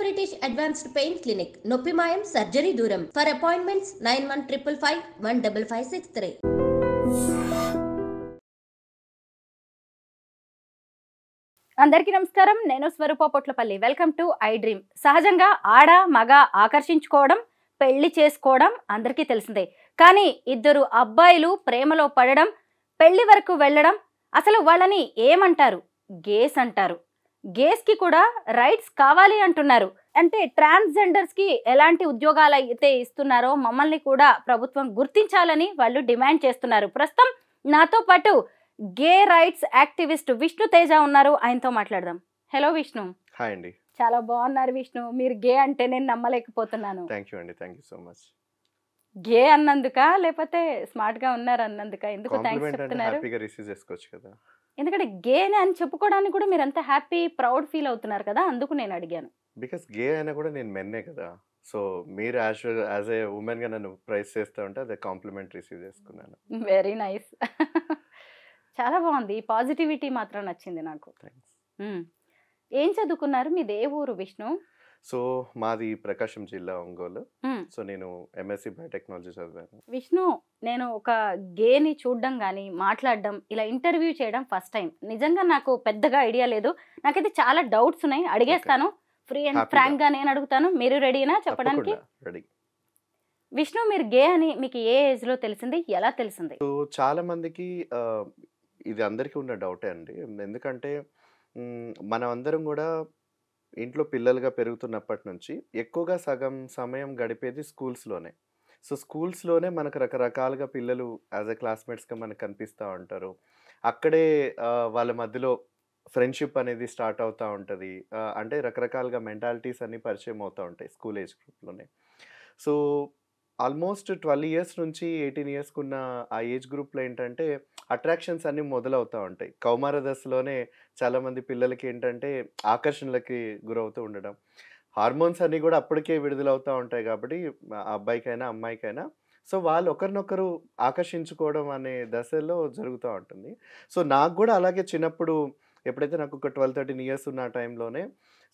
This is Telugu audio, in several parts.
British Advanced Pain Clinic, Noppimayam Surgery Duram. For appointments 9155 15563. అందరికీ నమస్కారం. నేను Swaroopa Potlapalli. Welcome to iDream. సహజంగా ఆడ మగ ఆకర్షించుకోవడం, పెళ్లి చేసుకోవడం అందరికీ తెలిసిందే. కానీ ఇద్దరు అబ్బాయిలు ప్రేమలో పడడం, పెళ్లి వరకు వెళ్ళడం, అసలు వాళ్ళని ఏమంటారు? గేస్ అంటారు. గేస్కి కూడా రైట్స్ కావాలి అంటున్నారు. అంటే ట్రాన్స్జెండర్స్కి ఎలాంటి ఉద్యోగాలు అయితే ఇస్తున్నారో మమ్మల్ని కూడా ప్రభుత్వం గుర్తించాలని వాళ్ళు డిమాండ్ చేస్తున్నారు. ప్రస్తుతం నాతో పాటు గే రైట్స్ యాక్టివిస్ట్ విష్ణు తేజ ఉన్నారు. ఆయనతో మాట్లాడదాం. హలో విష్ణు. హాయ్ అండి. చాలా బాగున్నారు విష్ణు. మీరు గే అంటే నేను నమ్మలేకపోతున్నాను. థ్యాంక్ యూ అండి. Thank you so much. Gay అన్నందుక లేకపోతే స్మార్ట్ గా ఉన్నారు అన్నందుక? ఎందుకు థ్యాంక్స్ చెప్తున్నారు? హ్యాపీగా రిసీవ్ చేసుకోవచ్చు కదా. ఎందుకంటే గే అని చెప్పుకోవడానికి కూడా మీరు అంత హ్యాపీ ప్రౌడ్ ఫీల్ అవుతున్నారు కదా, అందుకు నేను అడిగాను. బికాస్ గే అయినా కూడా నేను మెన్నే కదా. సో మీరు యాజ్ ఏ ఉమెన్ గా నన్ను ప్రైజ్ చేస్తూ ఉంటే అదే కాంప్లిమెంట్ రిసీవ్ చేసుకున్నాను. Very nice. చాలా బాగుంది. ఈ పాజిటివిటీ మాత్రం నచ్చింది నాకు. ఏం చదువుకున్నారు? మీది ఏ ఊరు విష్ణు? సో మాది ప్రకాశం జిల్లా, ఒంగోలు. సో నేను ఎంఎస్సి బయోటెక్నాలజీ చదివాను. విష్ణు, నేను ఒక గేని చూడడం కానీ మాట్లాడడం, ఇలా ఇంటర్వ్యూ చేయడం ఫస్ట్ టైం. నిజంగా నాకు పెద్దగా ఐడియా లేదు. నాకైతే చాలా డౌట్స్ ఉన్నాయి, అడిగేస్తాను. ఫ్రీ అండ్ ఫ్రాంక్ గా నేను అడుగుతాను. మీరు రెడీనా చెప్పడానికి? రెడీ. విష్ణు, మీరు గే అని మీకు ఏ ఏజ్ లో తెలిసింది, ఎలా తెలిసింది? సో చాలా మందికి ఇది అందరికీ ఉన్న డౌటే అండి. ఎందుకంటే మనం అందరం కూడా ఇంట్లో పిల్లలుగా పెరుగుతున్నప్పటి నుంచి ఎక్కువగా సగం సమయం గడిపేది స్కూల్స్లోనే. సో స్కూల్స్లోనే మనకు రకరకాలుగా పిల్లలు యాజ్ ఎ క్లాస్మేట్స్గా మనకు కనిపిస్తూ ఉంటారు. అక్కడే వాళ్ళ మధ్యలో ఫ్రెండ్షిప్ అనేది స్టార్ట్ అవుతూ ఉంటుంది. అంటే రకరకాలుగా మెంటాలిటీస్ అన్నీ పరిచయం అవుతూ ఉంటాయి స్కూల్ ఏజ్ గ్రూప్లోనే. సో ఆల్మోస్ట్ 12 ఇయర్స్ నుంచి 18 ఇయర్స్కి ఉన్న ఆ ఏజ్ గ్రూప్లో ఏంటంటే అట్రాక్షన్స్ అన్నీ మొదలవుతూ ఉంటాయి. కౌమార దశలోనే చాలామంది పిల్లలకి ఏంటంటే ఆకర్షణలకి గురవుతూ ఉండడం, హార్మోన్స్ అన్నీ కూడా అప్పటికే విడుదలవుతూ ఉంటాయి కాబట్టి అబ్బాయికైనా అమ్మాయికైనా. సో వాళ్ళు ఒకరినొకరు ఆకర్షించుకోవడం అనే దశలో జరుగుతూ ఉంటుంది. సో నాకు కూడా అలాగే చిన్నప్పుడు ఎప్పుడైతే నాకు ఒక 12-13 ఇయర్స్ ఉన్న ఆ టైంలోనే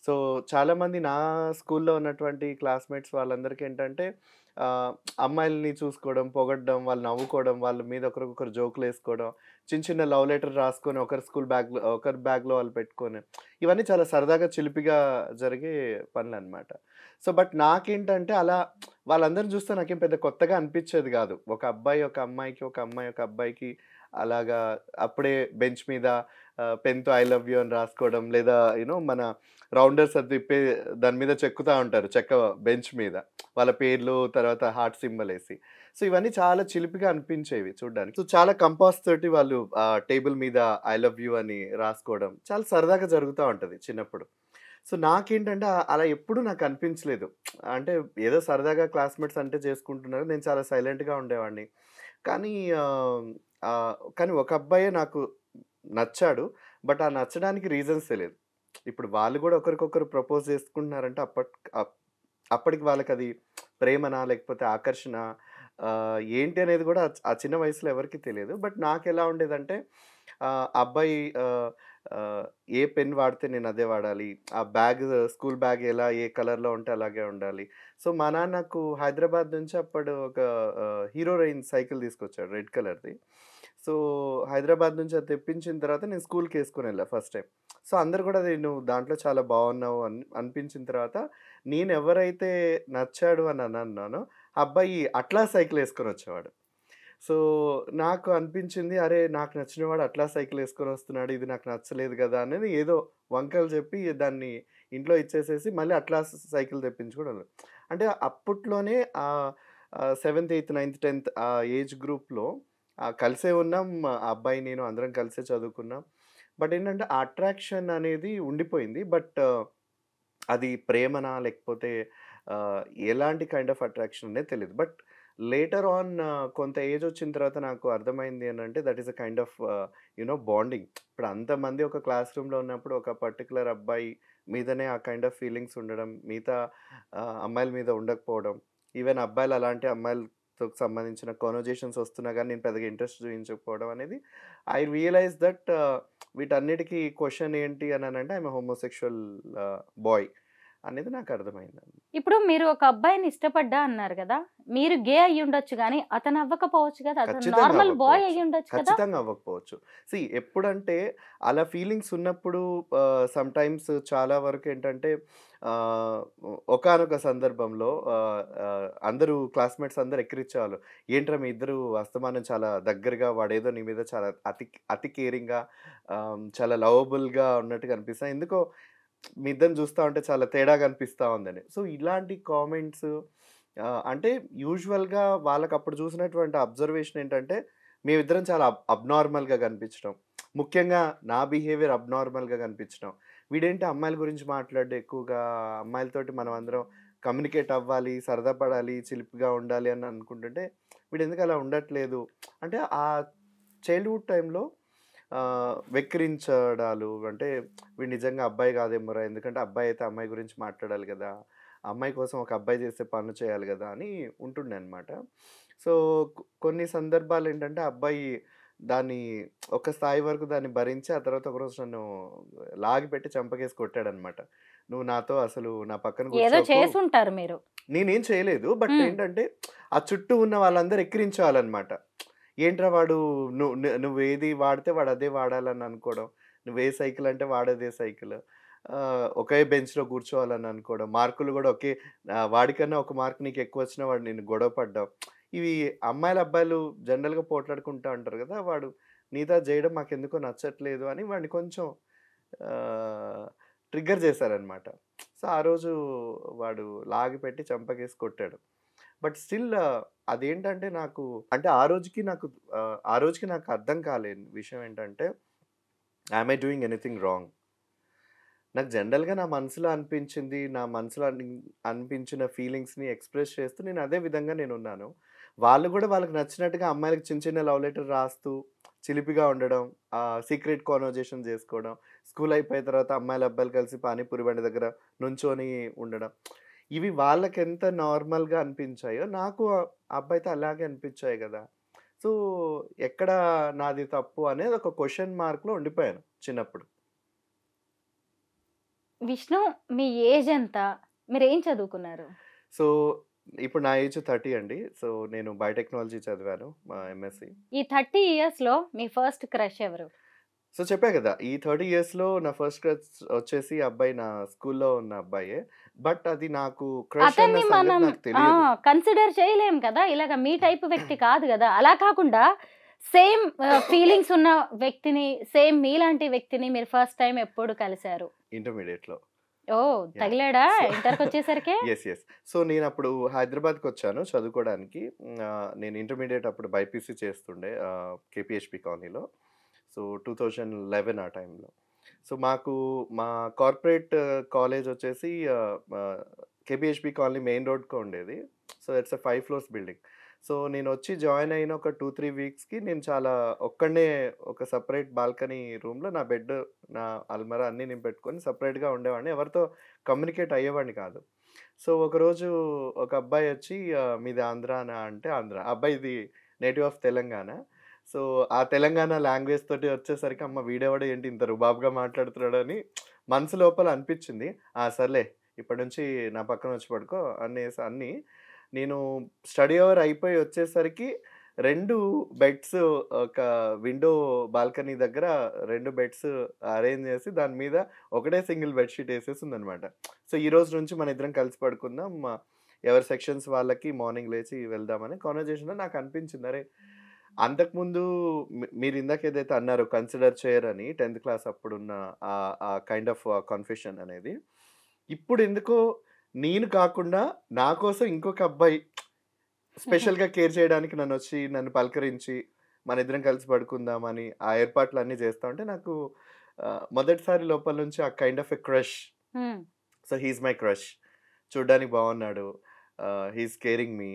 సో చాలామంది నా స్కూల్లో ఉన్నటువంటి క్లాస్మేట్స్ వాళ్ళందరికీ ఏంటంటే అమ్మాయిలని చూసుకోవడం, పొగడడం, వాళ్ళు నవ్వుకోవడం, వాళ్ళ మీద ఒకరికొకరు జోకులు వేసుకోవడం, చిన్న చిన్న లవ్ లెటర్ రాసుకొని ఒకరి బ్యాగ్లో వాళ్ళు పెట్టుకొని, ఇవన్నీ చాలా సరదాగా చిలిపిగా జరిగే పనులు అనమాట. సో బట్ నాకేంటంటే అలా వాళ్ళందరిని చూస్తే నాకేం పెద్ద కొత్తగా అనిపించేది కాదు. ఒక అబ్బాయి ఒక అమ్మాయికి, ఒక అమ్మాయి ఒక అబ్బాయికి అలాగా అప్పుడే బెంచ్ మీద పెన్తో ఐ లవ్ యూ అని రాసుకోవడం, లేదా యూనో మన రౌండర్స్ అది తిప్పే దాని మీద చెక్కుతూ ఉంటారు చెక్క బెంచ్ మీద వాళ్ళ పేర్లు, తర్వాత హార్ట్ సింబల్ వేసి. సో ఇవన్నీ చాలా చిలిపిగా అనిపించేవి చూడడానికి. సో చాలా కంపాస్ తోటి వాళ్ళు టేబుల్ మీద ఐ లవ్ యూ అని రాసుకోవడం చాలా సరదాగా జరుగుతూ ఉంటుంది చిన్నప్పుడు. సో నాకేంటంటే అలా ఎప్పుడు నాకు అనిపించలేదు. అంటే ఏదో సరదాగా క్లాస్మేట్స్ అంటే చేసుకుంటున్నారు, నేను చాలా సైలెంట్గా ఉండేవాడిని. కానీ కానీ ఒక అబ్బాయే నాకు నచ్చాడు. బట్ ఆ నచ్చడానికి రీజన్స్ తెలియదు. ఇప్పుడు వాళ్ళు కూడా ఒకరికొకరు ప్రపోజ్ చేసుకుంటున్నారంటే అప్పటికి వాళ్ళకి అది ప్రేమనా లేకపోతే ఆకర్షణ ఏంటి అనేది కూడా ఆ చిన్న వయసులో ఎవరికి తెలియదు. బట్ నాకు ఎలా ఉండేదంటే అబ్బాయి ఏ పెన్ వాడితే నేను అదే వాడాలి, ఆ బ్యాగ్ స్కూల్ బ్యాగ్ ఎలా ఏ కలర్లో ఉంటే అలాగే ఉండాలి. సో మా నాన్న నాకు హైదరాబాద్ నుంచి అప్పుడు ఒక హీరో రేంజ్ సైకిల్ తీసుకొచ్చాడు, రెడ్ కలర్ది. సో హైదరాబాద్ నుంచి అది తెప్పించిన తర్వాత నేను స్కూల్కి వేసుకొని వెళ్ళా ఫస్ట్ టైం. సో అందరు కూడా నువ్వు దాంట్లో చాలా బాగున్నావు అనిపించిన తర్వాత నేను ఎవరైతే నచ్చాడు అని అన్నానో అబ్బాయి అట్లా సైకిల్ వేసుకొని వచ్చేవాడు. సో నాకు అనిపించింది, అరే నాకు నచ్చినవాడు అట్లా సైకిల్ వేసుకొని వస్తున్నాడు, ఇది నాకు నచ్చలేదు కదా అనేది ఏదో వంకలు చెప్పి దాన్ని ఇంట్లో ఇచ్చేసేసి మళ్ళీ అట్లా సైకిల్ తెప్పించుకోవడం. అంటే అప్పట్లోనే 7th 8th 9th 10th ఆ ఏజ్ గ్రూప్లో కలిసే ఉన్నాం. అబ్బాయి నేను అందరం కలిసే చదువుకున్నాం. బట్ ఏంటంటే ఆ అట్రాక్షన్ అనేది ఉండిపోయింది. బట్ అది ప్రేమనా లేకపోతే ఎలాంటి కైండ్ ఆఫ్ అట్రాక్షన్ అనేది తెలియదు. బట్ లేటర్ ఆన్ కొంత ఏజ్ వచ్చిన తర్వాత నాకు అర్థమైంది ఏంటంటే that is a kind of you know bonding. ఇప్పుడు అంతమంది ఒక క్లాస్ రూమ్లో ఉన్నప్పుడు ఒక పర్టికులర్ అబ్బాయి మీదనే ఆ కైండ్ ఆఫ్ ఫీలింగ్స్ ఉండడం, మిగతా అమ్మాయిల మీద ఉండకపోవడం, ఈవెన్ అబ్బాయిలు అలాంటి అమ్మాయిలతో సంబంధించిన కాన్వర్జేషన్స్ వస్తున్నా కానీ నేను పెద్దగా ఇంట్రెస్ట్ చూపించకపోవడం అనేది ఐ రియలైజ్ దట్ వీటన్నిటికీ క్వశ్చన్ ఏంటి అని అంటే ఐఎమ్ హోమోసెక్షువల్ బాయ్ అనేది నాకు అర్థమైందండి. ఇప్పుడు మీరు ఒక అబ్బాయిని ఇష్టపడ్డా అన్నారు కదా! మీరు గే అయ్యుండొచ్చు గానీ, అతను అవ్వకపోవచ్చు కదా! అతను ఖచ్చితంగా నార్మల్ బాయ్ అవ్వకపోవచ్చు. అయ్యుండొచ్చు కదా! ఖచ్చితంగా అవ్వకపోవచ్చు. ఎప్పుడంటే అలా ఫీలింగ్స్ ఉన్నప్పుడు సమ్‌టైమ్స్ చాలా వరకేంటంటే ఆహ్, ఒకానొక సందర్భంలో అందరూ క్లాస్‌మేట్స్ అందరూ ఎక్కిరించేవాళ్ళు. "ఏంట్రా మీ ఇద్దరు అస్తమానం చాలా దగ్గరగా వాడేదో నీ మీద చాలా అతి కేరింగ్‌గా చాలా లవబుల్‌గా ఉన్నట్టుగా అనిపిస్తా. ఎందుకో మీ ఇద్దరిని చూస్తా ఉంటే చాలా తేడాగా అనిపిస్తా ఉందని." సో, ఇలాంటి కామెంట్స్ అంటే యూజువల్‌గా వాళ్ళకప్పుడు చూసినటువంటి అబ్జర్వేషన్ ఏంటంటే, మేమిద్దరం చాలా అబ్‌నార్మల్‌గా కనిపించడం. ముఖ్యంగా నా బిహేవియర్ అబ్‌నార్మల్‌గా కనిపించడం. వీడేంటి అమ్మాయిల గురించి మాట్లాడడు ఎక్కువగా, అమ్మాయిలతోటి మనం అందరం కమ్యూనికేట్ అవ్వాలి, సరదా పడాలి, చిలిపిగా ఉండాలి అని అనుకుంటుంటే, వీడెందుకు అలా ఉండట్లేదు. అంటే ఆ చైల్డ్‌హుడ్ టైమ్‌లో వెక్కిరించడాలు అంటే, వీడు నిజంగా అబ్బాయి కాదేమోరా! ఎందుకంటే అబ్బాయి అయితే అమ్మాయి గురించి మాట్లాడాలి కదా! అమ్మాయి కోసం ఒక అబ్బాయి చేసే పనులు చేయాలి గదా! అని ఉంటుండే అనమాట. సో, కొన్ని సందర్భాలేంటంటే అబ్బాయి దాన్ని ఒక స్థాయి వరకు దాన్ని భరించి, ఆ తర్వాత ఒకరోజు నన్ను లాగిపెట్టి చెంపకేసి కొట్టాడనమాట. "నువ్వు నాతో అసలు నా పక్కన ఏదో కూర్చోకు." చేసుంటారు మీరు. నేనేం చేయలేదు. బట్ హ్మ్. ఏంటంటే ఆ చుట్టూ ఉన్న వాళ్ళందరూ ఎక్కిరించేవాళ్ళనమాట. "ఏంట్రా వాడు నువ్వేది వాడితే వాడు అదే వాడాలని అనుకోవడం. నువ్వే సైకిల్ అంటే వాడదే సైకిల్. ఒకే బెంచ్‌లో కూర్చోవాలని అనుకోవడం. మార్కులు గూడా వాడికన్నా ఒక మార్క్ నీకెక్కువొచ్చినా వాడు నిన్ను గొడవ పడ్డం." ఇవి అమ్మాయిలు, అబ్బాయిలు జనరల్‌గా పోట్లాడుకుంటా ఉంటారు గదా! వాడు నీతో అది జేయడం మాకెందుకో నచ్చట్లేదు అని వాడిని కొంచెం ఆహ్, ట్రిగ్గర్ చేశారనమాట. సో, ఆ రోజు వాడు లాగిపెట్టి చెంపకేసి కొట్టాడు. బట్ స్టిల్ అదేంటంటే నాకు అంటే ఆ రోజుకి నాకు అర్థం కాలేని విషయం ఏంటంటే, am I doing anything wrong? నాకు జనరల్‌గా నా మనసులో అనిపించింది, నా మనసులో అనిపించిన ఫీలింగ్స్‌ని ఎక్స్‌ప్రెస్ చేస్తూ నేను అదే విధంగా నేనున్నాను. వాళ్ళు గూడా వాళ్ళకి నచ్చినట్టుగా అమ్మాయిలకి చిన్న చిన్న లవ్ లెటర్ రాస్తూ, చిలిపిగా ఉండడం, సీక్రెట్ కాన్వర్జేషన్ జేసుకోవడం, స్కూల్ అయిపోయిన తర్వాత అమ్మాయిలు, అబ్బాయిలు కలిసి పానీపూరి బండి దగ్గర నుంచొని ఉండడం. ఇవి వాళ్ళకెంత నార్మల్‌గా అనిపించాయో, నాకు ఆ అబ్బాయితో అలాగే అనిపించాయి గదా! సో, ఎక్కడ నాది తప్పు అనేది ఒక క్వెషన్ మార్క్‌లో ఉండిపోయాను చిన్నప్పుడు. విష్ణు, మీ ఏజ్ ఎంత? మీరేం చదువుకున్నారు? సో, ఇప్పుడు నా ఏజ్ 30 అండి. సో, నేను బయోటెక్నాలజీ చదివాను ఎంఎస్‌సి. ఈ 30 ఇయర్స్‌లో మీ ఫస్ట్ క్రష్ ఎవరు? సో, చెప్పా గదా! ఈ 30 ఇయర్స్‌లో నా ఫస్ట్ క్రష్ వచ్చేసి అబ్బాయి నా స్కూల్‌లో ఉన్న అబ్బాయే. బట్ అది నాకు క్రష్ అన్న అతన్ని సంగతి మనం నాకు తెలియదు. కన్సిడర్ చేయలేం కదా! ఇలాగ మీ టైప్ వ్యక్తి కాదు గదా! అలా కాకుండా సేమ్ ఫీలింగ్స్ ఉన్న వ్యక్తిని, సేమ్ మీలాంటి వ్యక్తిని మీరు ఫస్ట్ టైమ్ ఎప్పుడు కలిసారు? ఇంటర్మీడియేట్‌లో. ఓహ్! యాహ్! తగిలాడా సో ఇంటర్‌కొచ్చేసరికే? యెస్. సో, నేనప్పుడు హైదరాబాద్‌కొచ్చాను చదువుకోడానికి. నేను ఇంటర్మీడియేట్ అప్పుడు బైపీసీ చేస్తుండే కేపీహెచ్‌పీ కాలనీలో. సో, 2011 ఆ టైంలో. సో, మా కార్పొరేట్ కాలేజ్ వచ్చేసి కేపీహెచ్‌పీ కాలనీ మెయిన్ రోడ్‌కే ఉండేది. So, it's a 5 floors building. So, నేనొచ్చి జాయిన్ అయిన ఒక 2, 3 వీక్స్‌కి నేను చాలా ఒక్కడినే ఒక సెపరేట్ బాల్కనీ రూమ్‌లో నా బెడ్, నా అల్మారా అన్నీ నేను పెట్టుకొని సెపరేట్‌గా ఉండేవాడిని. ఎవరితో కమ్యూనికేట్ అయ్యేవాడిని కాదు. సో, ఒకరోజు ఒక అబ్బాయొచ్చి "మీది ఆంధ్రానా?" అంటే ఆంధ్ర. అబ్బాయిది నేటివ్ ఆఫ్ తెలంగాణ. సో, ఆ తెలంగాణ లాంగ్వేజ్ తోటి వచ్చేసరికి అమ్మ వీడెవడు ఏంటి ఇంత రుబాబుగా మాట్లాడుతున్నాడని మనసు లోపల అనిపిచ్చింది. సర్లే ఇప్పటి నుంచి నా పక్కన వచ్చి పడుకో అన్ని నేను స్టడీ అవర్ అయిపోయి వచ్చేసరికి 2 బెడ్స్ ఒక విండో బాల్కనీ దగ్గర 2 బెడ్స్ అరేంజ్ చేసి దాని మీద ఒకటే సింగిల్ బెడ్ షీట్ ఏసేసుందనమాట. సో, ఈరోజు నుంచి మన ఇద్దరం కలిసి పడుకుందాం. ఎవరి సెక్షన్స్ వాళ్ళకి మార్నింగ్ లేచి వెళ్దామని కాన్వర్జేషన్‌లో నాకనిపించింది. అరే! అంతకుముందు మీరిందాక ఏదైతే అన్నారో కన్సిడర్ చేయరని 10థ్ క్లాస్ అప్పుడున్న ఆ కైండ్ ఆఫ్ కన్ఫెషన్ అనేది. ఇప్పుడెందుకో నేను కాకుండా నా కోసం ఇంకొక అబ్బాయి స్పెషల్‌గా కేర్ చేయడానికి నన్ను పలకరించి, మనిద్దరం కలిసి పడుకుందామని ఆ ఏర్పాట్లన్నీ చేస్తా ఉంటే నాకు మొదటిసారి లోపల నుంచి ఆ kind of a crush. Hmm. So, he is my crush. చూడ్డానికి బాగున్నాడు. He is caring me.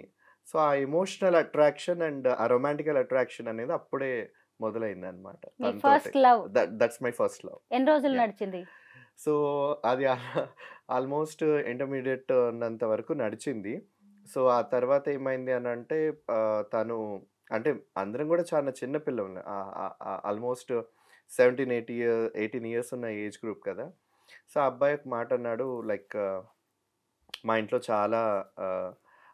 So, ఆ ఎమోషనల్ అట్రాక్షన్ అండ్ ఆ రొమాంటికల్ అట్రాక్షన్ అనేది అప్పుడే మొదలైందనమాట మీ తనతోటే. First love that's my first love. ఎన్ని రోజులు యాహ్! నడిచింది? సో, అది ఆల్మోస్ట్ ఇంటర్మీడియేట్ ఉన్నంత వరకు నడిచింది. సో, ఆ తర్వాత ఏమైంది అనంటే తను అంటే అందరం గూడా చాలా చిన్న పిల్లలం. ఆల్మోస్ట్ 17, 18 ఇయర్స్ ఉన్న ఏజ్ గ్రూప్ కదా! సో, ఆ అబ్బాయి ఒక మాట అన్నాడు లైక్ మా ఇంట్లో చాలా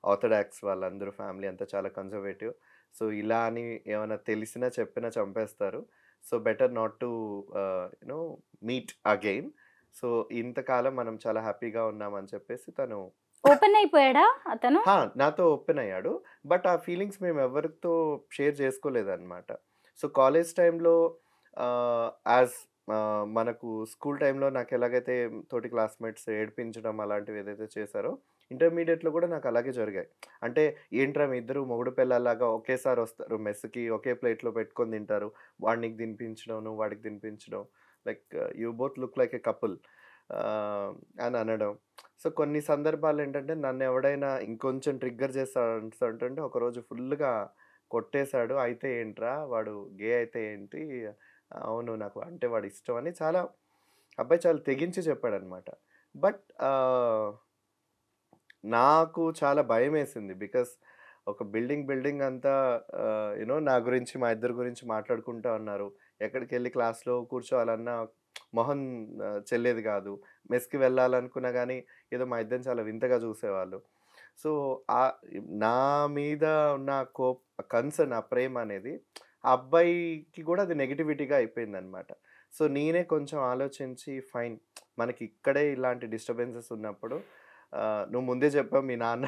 ఆర్థడాక్స్ వాళ్ళందరూ ఫ్యామిలీ అంతా చాలా కన్జర్వేటివ్. సో, ఇలా అని ఏమైనా తెలిసినా చెప్పినా చంపేస్తారు. So, better not to know meet again. So, ఇంతకాలం మనం చాలా హ్యాపీగా ఉన్నామని చెప్పేసి తను ఓపెన్ అయిపోయాడా అతను? నాతో ఓపెన్ అయ్యాడు. బట్ ఆ ఫీలింగ్స్ మేము ఎవరితో షేర్ చేసుకోలేదన్నమాట. సో, కాలేజ్ టైమ్‌లో యాజ్ మనకు స్కూల్ టైమ్‌లో నాకెలాగైతే తోటి క్లాస్‌మేట్స్ ఏడిపించడం అలాంటివి ఏదైతే చేశారో, ఇంటర్మీడియేట్‌లో కూడా నాకు అలాగే జరిగాయి. అంటే ఏంట్రా మీ ఇద్దరు మొగుడు పెళ్ళాల్లాగా ఒకేసారి వస్తారు మెస్‌కి, ఒకే ప్లేట్‌లో పెట్టుకొని తింటారు. వాడు నీకు తినిపించడం, నువ్వు వాడికి తినిపించడం. Like you both look like a couple అని అనడం. సో, కొన్ని సందర్భాలేంటంటే నన్నెవడైనా ఇంకొంచెం ట్రిగ్గర్ చేస్తాడంటే ఒకరోజు ఫుల్‌గా కొట్టేశాడు. అయితే ఏంట్రా వాడు గే అయితే ఏంటి? అవును నాకు అంటే వాడిష్టం అని చాలా అబ్బాయి చాలా తెగించి చెప్పాడనమాట. బట్ నాకు చాలా భయమేసింది. బికాస్ ఒక బిల్డింగ్ అంతా నా గురించి మా ఇద్దరి గురించి మాట్లాడుకుంటా ఉన్నారు. ఎక్కడికెళ్ళి క్లాస్‌లో కూర్చోవాలన్నా మొహం చెల్లేది కాదు. మెస్‌కి వెళ్ళాలనుకున్నా గానీ ఏదో మా ఇద్దరిని చాలా వింతగా చూసేవాళ్ళు. సో, ఆహ్, నా మీద ఉన్న కన్సర్న్ ఆ ప్రేమ అనేది ఆ అబ్బాయికి కూడా అది నెగటివిటీగా అయిపోయిందనమాట. సో, నేనే కొంచెం ఆలోచించి ఫైన్ మనకి ఇక్కడే ఇలాంటి డిస్టర్బెన్సెస్ ఉన్నప్పుడు నువ్వు ముందే చెప్పావు మీ నాన్న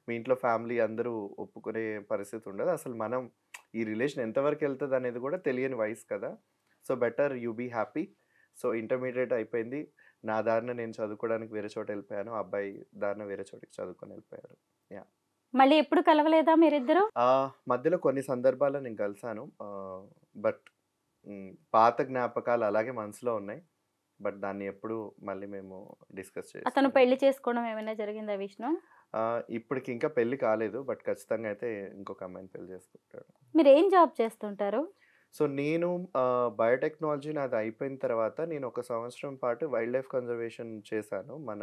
మీ ఇంట్లో ఫ్యామిలీ అందరూ ఒప్పుకునే పరిస్థితి ఉండదు. అసలు మనం ఈ రిలేషన్ ఎంతవరకు ఎళ్తదనేది కూడా తెలియని వయసు కదా! So, better you be happy. So, intermediate అయిపోయింది. నా దారిన నేను చదువుకోవడానికి వేరే చోట ఎళ్ళిపోయాను. అబ్బాయి దారిన వేరే చోటికి చదువుకొని ఎళ్ళిపోయారు. యాహ్! మళ్ళీ ఎప్పుడు కలవలేదా మీరిద్దరు? మధ్యలో కొన్ని సందర్భాల్లో నేను కలిసాను. బట్ పాత జ్ఞాపకాలు అలాగే మనసులో ఉన్నాయి. బట్ దాన్ని ఎప్పుడు మళ్ళీ మేము డిస్కస్ అతను చేసుకోలేదు. పెళ్లి చేసుకోవడం ఏమైనా జరిగిందా విష్ణు? ఇప్పటికి ఇంకా పెళ్లి కాలేదు. బట్ ఖచ్చితంగా అయితే ఇంకొక అమ్మాయిని పెళ్లి చేసుకుంటాడు. మీరేం జాబ్ చేస్తుంటారు? సో, నేను బయోటెక్నాలజీ నాది అయిపోయిన తర్వాత నేను ఒక సంవత్సరం పాటు వైల్డ్ లైఫ్ కన్జర్వేషన్ చేశాను. మన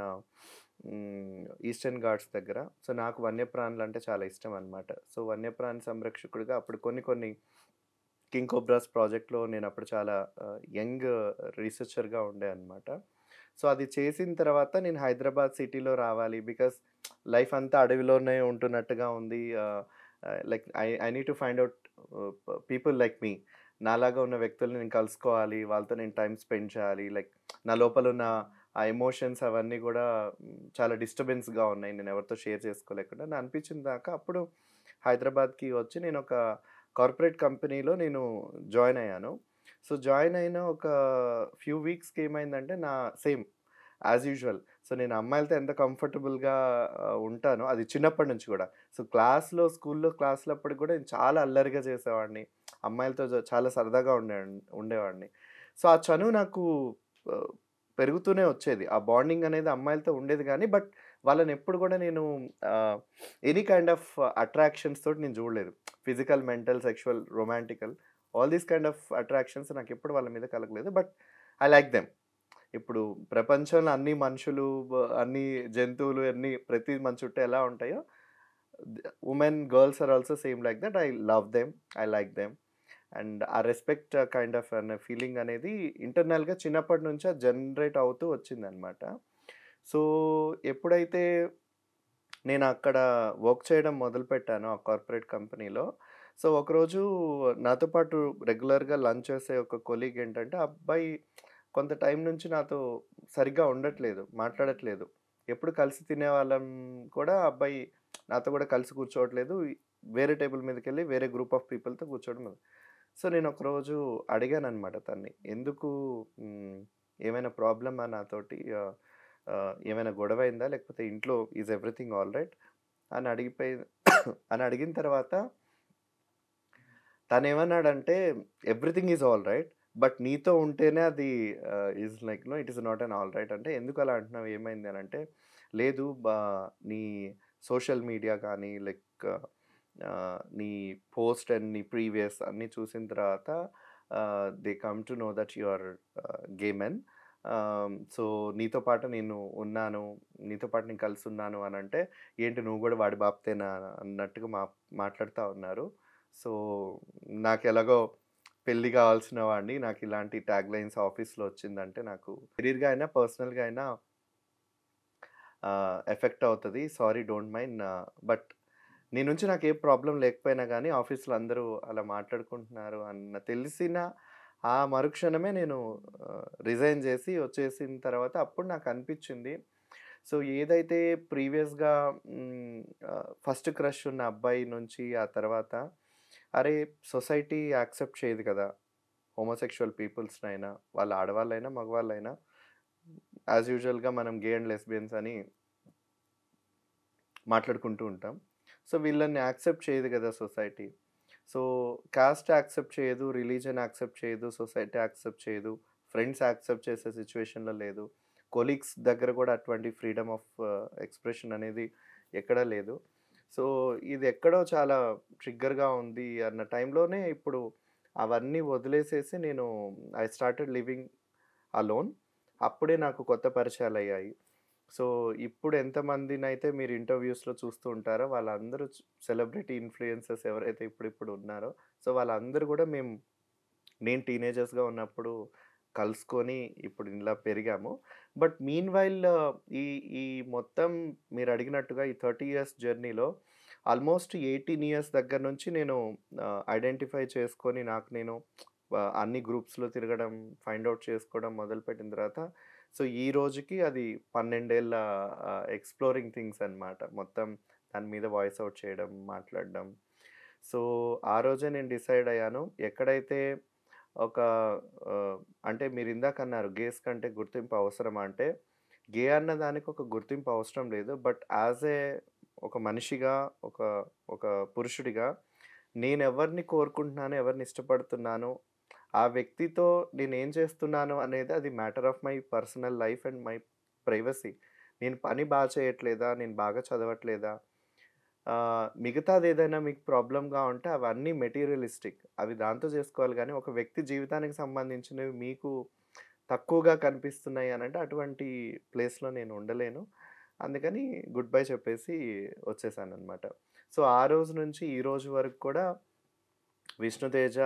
ఈస్టర్న్ ఘాట్స్ దగ్గర. సో, నాకు వన్యప్రాణులంటే చాలా ఇష్టం అనమాట. సో, వన్యప్రాణి సంరక్షకుడిగా అప్పుడు కొన్ని కింగ్ కోబ్రాస్ ప్రాజెక్ట్‌లో నేనప్పుడు చాలా యంగ్ రీసెర్చర్‌గా ఉండే అనమాట. సో, అది చేసిన తర్వాత నేను హైదరాబాద్ సిటీలో రావాలి. బికాస్ లైఫ్ అంతా అడవిలోనే ఉంటున్నట్టుగా ఉంది. Like I need to find out people like me. నాలాగా ఉన్న వ్యక్తుల్ని నేను కలుసుకోవాలి. వాళ్ళతో నేను టైమ్ స్పెండ్ చేయాలి. లైక్ నా లోపలున్న ఆ ఎమోషన్స్ అవన్నీ గూడా చాలా డిస్టర్బెన్స్‌గా ఉన్నాయి. నేను ఎవరితో షేర్ చేసుకోలేకుండా. నాకు అనిపించిన దాకా అప్పుడు హైదరాబాద్‌కి వచ్చి నేనొక కార్పొరేట్ కంపెనీలో నేను జాయిన్ అయ్యాను. సో, జాయిన్ అయిన ఒక ఫ్యూ వీక్స్‌కి ఏమైందంటే సేమ్ యాజ్ యూజువల్. సో, నేను అమ్మాయిలతో ఎంత కంఫర్టబుల్‌గా ఉంటానో అది చిన్నప్పటి నుంచి గూడా. సో, స్కూల్‌లో క్లాస్‌లప్పటికి గూడా నేను చాలా అల్లరిగా చేసేవాడిని. అమ్మాయిలతో చాలా సరదాగా ఉండేవాడిని. సో, ఆ చనువు నాకు ఆహ్, పెరుగుతూనే వచ్చేది. ఆ బాండింగ్ అనేది అమ్మాయిలతో ఉండేది గానీ, బట్ వాళ్ళనెప్పుడు గూడా నేను ఆహ్, ఎనీ కైండ్ ఆఫ్ అట్రాక్షన్స్ తోటి నేను చూడలేదు. Physical, mental, sexual, romantical all these kind of attractions నాకెప్పుడు వాళ్ళ మీద కలగలేదు. But I like them. ఇప్పుడు ప్రపంచంలో అన్ని మనుషులు, అన్ని జంతువులు ప్రతి మన చుట్టూ ఎలా ఉంటాయో women, girls are also same like that. I love them. I like them. And ఆ రెస్పెక్ట్ కైండ్ ఆఫ్ అనే ఫీలింగ్ అనేది ఇంటర్నల్‌గా చిన్నప్పటి నుంచే జనరేట్ అవుతూ వచ్చిందనమాట. సో, ఎప్పుడైతే నేను అక్కడ వర్క్ చేయడం మొదలుపెట్టానో ఆ కార్పొరేట్ కంపెనీలో, సో, ఒకరోజు నాతో పాటు రెగ్యులర్‌గా లంచ్ చేసే ఒక కొలీగ్ ఏంటంటే, ఆ అబ్బాయి కొంత టైం నుంచి నాతో సరిగ్గా ఉండట్లేదు, మాట్లాడట్లేదు. ఎప్పుడు కలిసి తినేవాళ్ళం కూడా ఆ అబ్బాయి నాతో కూడా కలిసి కూర్చోవట్లేదు. వేరే టేబుల్ మీదకెళ్ళి వేరే గ్రూప్ ఆఫ్ పీపుల్‌తో కూర్చోవడం సో, నేను ఒకరోజు అడిగాననమాట తన్ని. ఎందుకు ఏమైనా ప్రాబ్లమా నాతోటి? ఏమైనా గొడవయిందా? లేకపోతే ఇంట్లో ఈజ్ ఎవ్రీథింగ్ ఆల్ రైట్? అని అని అడిగిన తర్వాత తనేమన్నాడంటే, everything is all right. But నీతో ఉంటేనే అది is like it is not an all right అంటే, ఎందుకు అలా అంటున్నావు? ఏమైంది అని అంటే, లేదు నీ సోషల్ మీడియా కానీ లైక్ నీ పోస్ట్ అండ్ నీ ప్రీవియస్ అన్నీ చూసిన తర్వాత they come to know that you are gay men. So, నీతో పాటు నేను ఉన్నాను. నీతో పాటు నేను కలిసున్నాను అనంటే, ఏంటి నువ్వు గూడా వాడి బాబుతేనా అన్నట్టుగా మాట్లాడుతా ఉన్నారు. సో, నాకెలాగో పెళ్లి కావాల్సిన వాడిని. నాకిలాంటి ట్యాగ్ లైన్స్ ఆఫీస్‌లో వచ్చిందంటే నాకు కెరీర్‌గా అయినా, పర్సనల్‌గా అయినా ఎఫెక్ట్ అవుతది. Sorry don't mind. బట్ నీ నుంచి నాకే ప్రాబ్లమ్ లేకపోయినా గానీ ఆఫీస్‌లో అందరూ అలా మాట్లాడుకుంటున్నారు అన్న తెలిసిన ఆ మరుక్షణమే నేను రిజైన్ చేసి వచ్చేసిన తర్వాత అప్పుడు నాకనిపిచ్చింది. సో, ఏదైతే ప్రీవియస్‌గా ఫస్ట్ క్రష్ ఉన్న అబ్బాయి నుంచి ఆ తర్వాత అరే! సొసైటీ యాక్సెప్ట్ చేయదు కదా! హోమోసెక్షువల్ పీపుల్స్‌నైనా, వాళ్ళు ఆడవాళ్ళైనా, మగవాళ్ళైనా యాజ్ యూజువల్‌గా మనం గే అండ్ లెస్బియన్స్ అని మాట్లాడుకుంటూ ఉంటాం. సో, వీళ్ళని యాక్సెప్ట్ చేయదు కదా సొసైటీ. సో, కాస్ట్ యాక్సెప్ట్ చేయదు, రిలీజియన్ యాక్సెప్ట్ చేయదు, సొసైటీ యాక్సెప్ట్ చేయదు, ఫ్రెండ్స్ యాక్సెప్ట్ చేసే సిట్యుయేషన్‌లో లేదు. కొలీగ్స్ దగ్గర కూడా అటువంటి ఫ్రీడమ్ ఆఫ్ ఎక్స్‌ప్రెషన్ అనేది ఎక్కడా లేదు. సో, ఇది ఎక్కడో చాలా ట్రిగ్గర్‌గా ఉంది అన్న టైంలోనే ఇప్పుడు అవన్నీ వదిలేసేసి నేను ఐ స్టార్టెడ్ లివింగ్ అలోన్. అప్పుడే నాకు కొత్త పరిచయాలయ్యాయి. సో, ఇప్పుడు ఎంతమందినైతే మీరు ఇంటర్వ్యూస్‌లో చూస్తూ ఉంటారో వాళ్ళందరూ సెలబ్రిటీ ఇన్‌ఫ్లుయెన్సర్స్ ఎవరైతే ఇప్పుడిప్పుడు ఉన్నారో, సో, వాళ్ళందరూ గూడా నేను టీనేజర్స్‌గా ఉన్నప్పుడు కలుసుకొని ఇప్పుడు ఇలా పెరిగాము. బట్ మీన్‌వైల్ ఈ ఈ మొత్తం మీరడిగినట్టుగా ఈ 30 ఇయర్స్ జర్నీలో ఆల్మోస్ట్ 18 ఇయర్స్ దగ్గర నుంచి నేను ఐడెంటిఫై చేసుకొని నాకు నేను అన్ని గ్రూప్స్‌లో తిరగడం, ఫైండ్ ఔట్ చేసుకోవడం మొదలుపెట్టిన తర్వాత సో, ఈ రోజుకి అది 12 ఏళ్ల ఎక్స్‌ప్లోరింగ్ థింగ్స్ అన్నమాట. మొత్తం దాని మీద వాయిస్ ఔట్ చేయడం, మాట్లాడడం. సో, ఆ రోజే నేను డిసైడ్ అయ్యాను. ఎక్కడైతే ఒక అంటే మీరిందాకన్నారు గేస్ కంటే గుర్తింపు అవసరమా అంటే, గే అన్న దానికి ఒక గుర్తింపు అవసరం లేదు. బట్ ఒక మనిషిగా, ఒక ఒక పురుషుడిగా నేనెవరిని కోరుకుంటున్నాను, ఎవరిని ఇష్టపడుతున్నాను, ఆ వ్యక్తితో నేనేం చేస్తున్నాను అనేది అది matter of my personal life and my privacy. నేను పని చేయట్లేదా? నేను బాగా చదవట్లేదా? మిగతాదేదైనా మీకు ప్రాబ్లమ్‌గా ఉంటే అవన్నీ మెటీరియలిస్టిక్. అవి దాంతో చేసుకోవాలి గానీ, ఒక వ్యక్తి జీవితానికి సంబంధించినవి మీకు తక్కువగా కనిపిస్తున్నాయి అనంటే అటువంటి ప్లేస్‌లో నేను ఉండలేను. అందుకని గుడ్ బై చెప్పేసి వచ్చేసాననమాట. సో, ఆ రోజు నుంచి ఈ రోజు వరకు కూడా Vishnuteja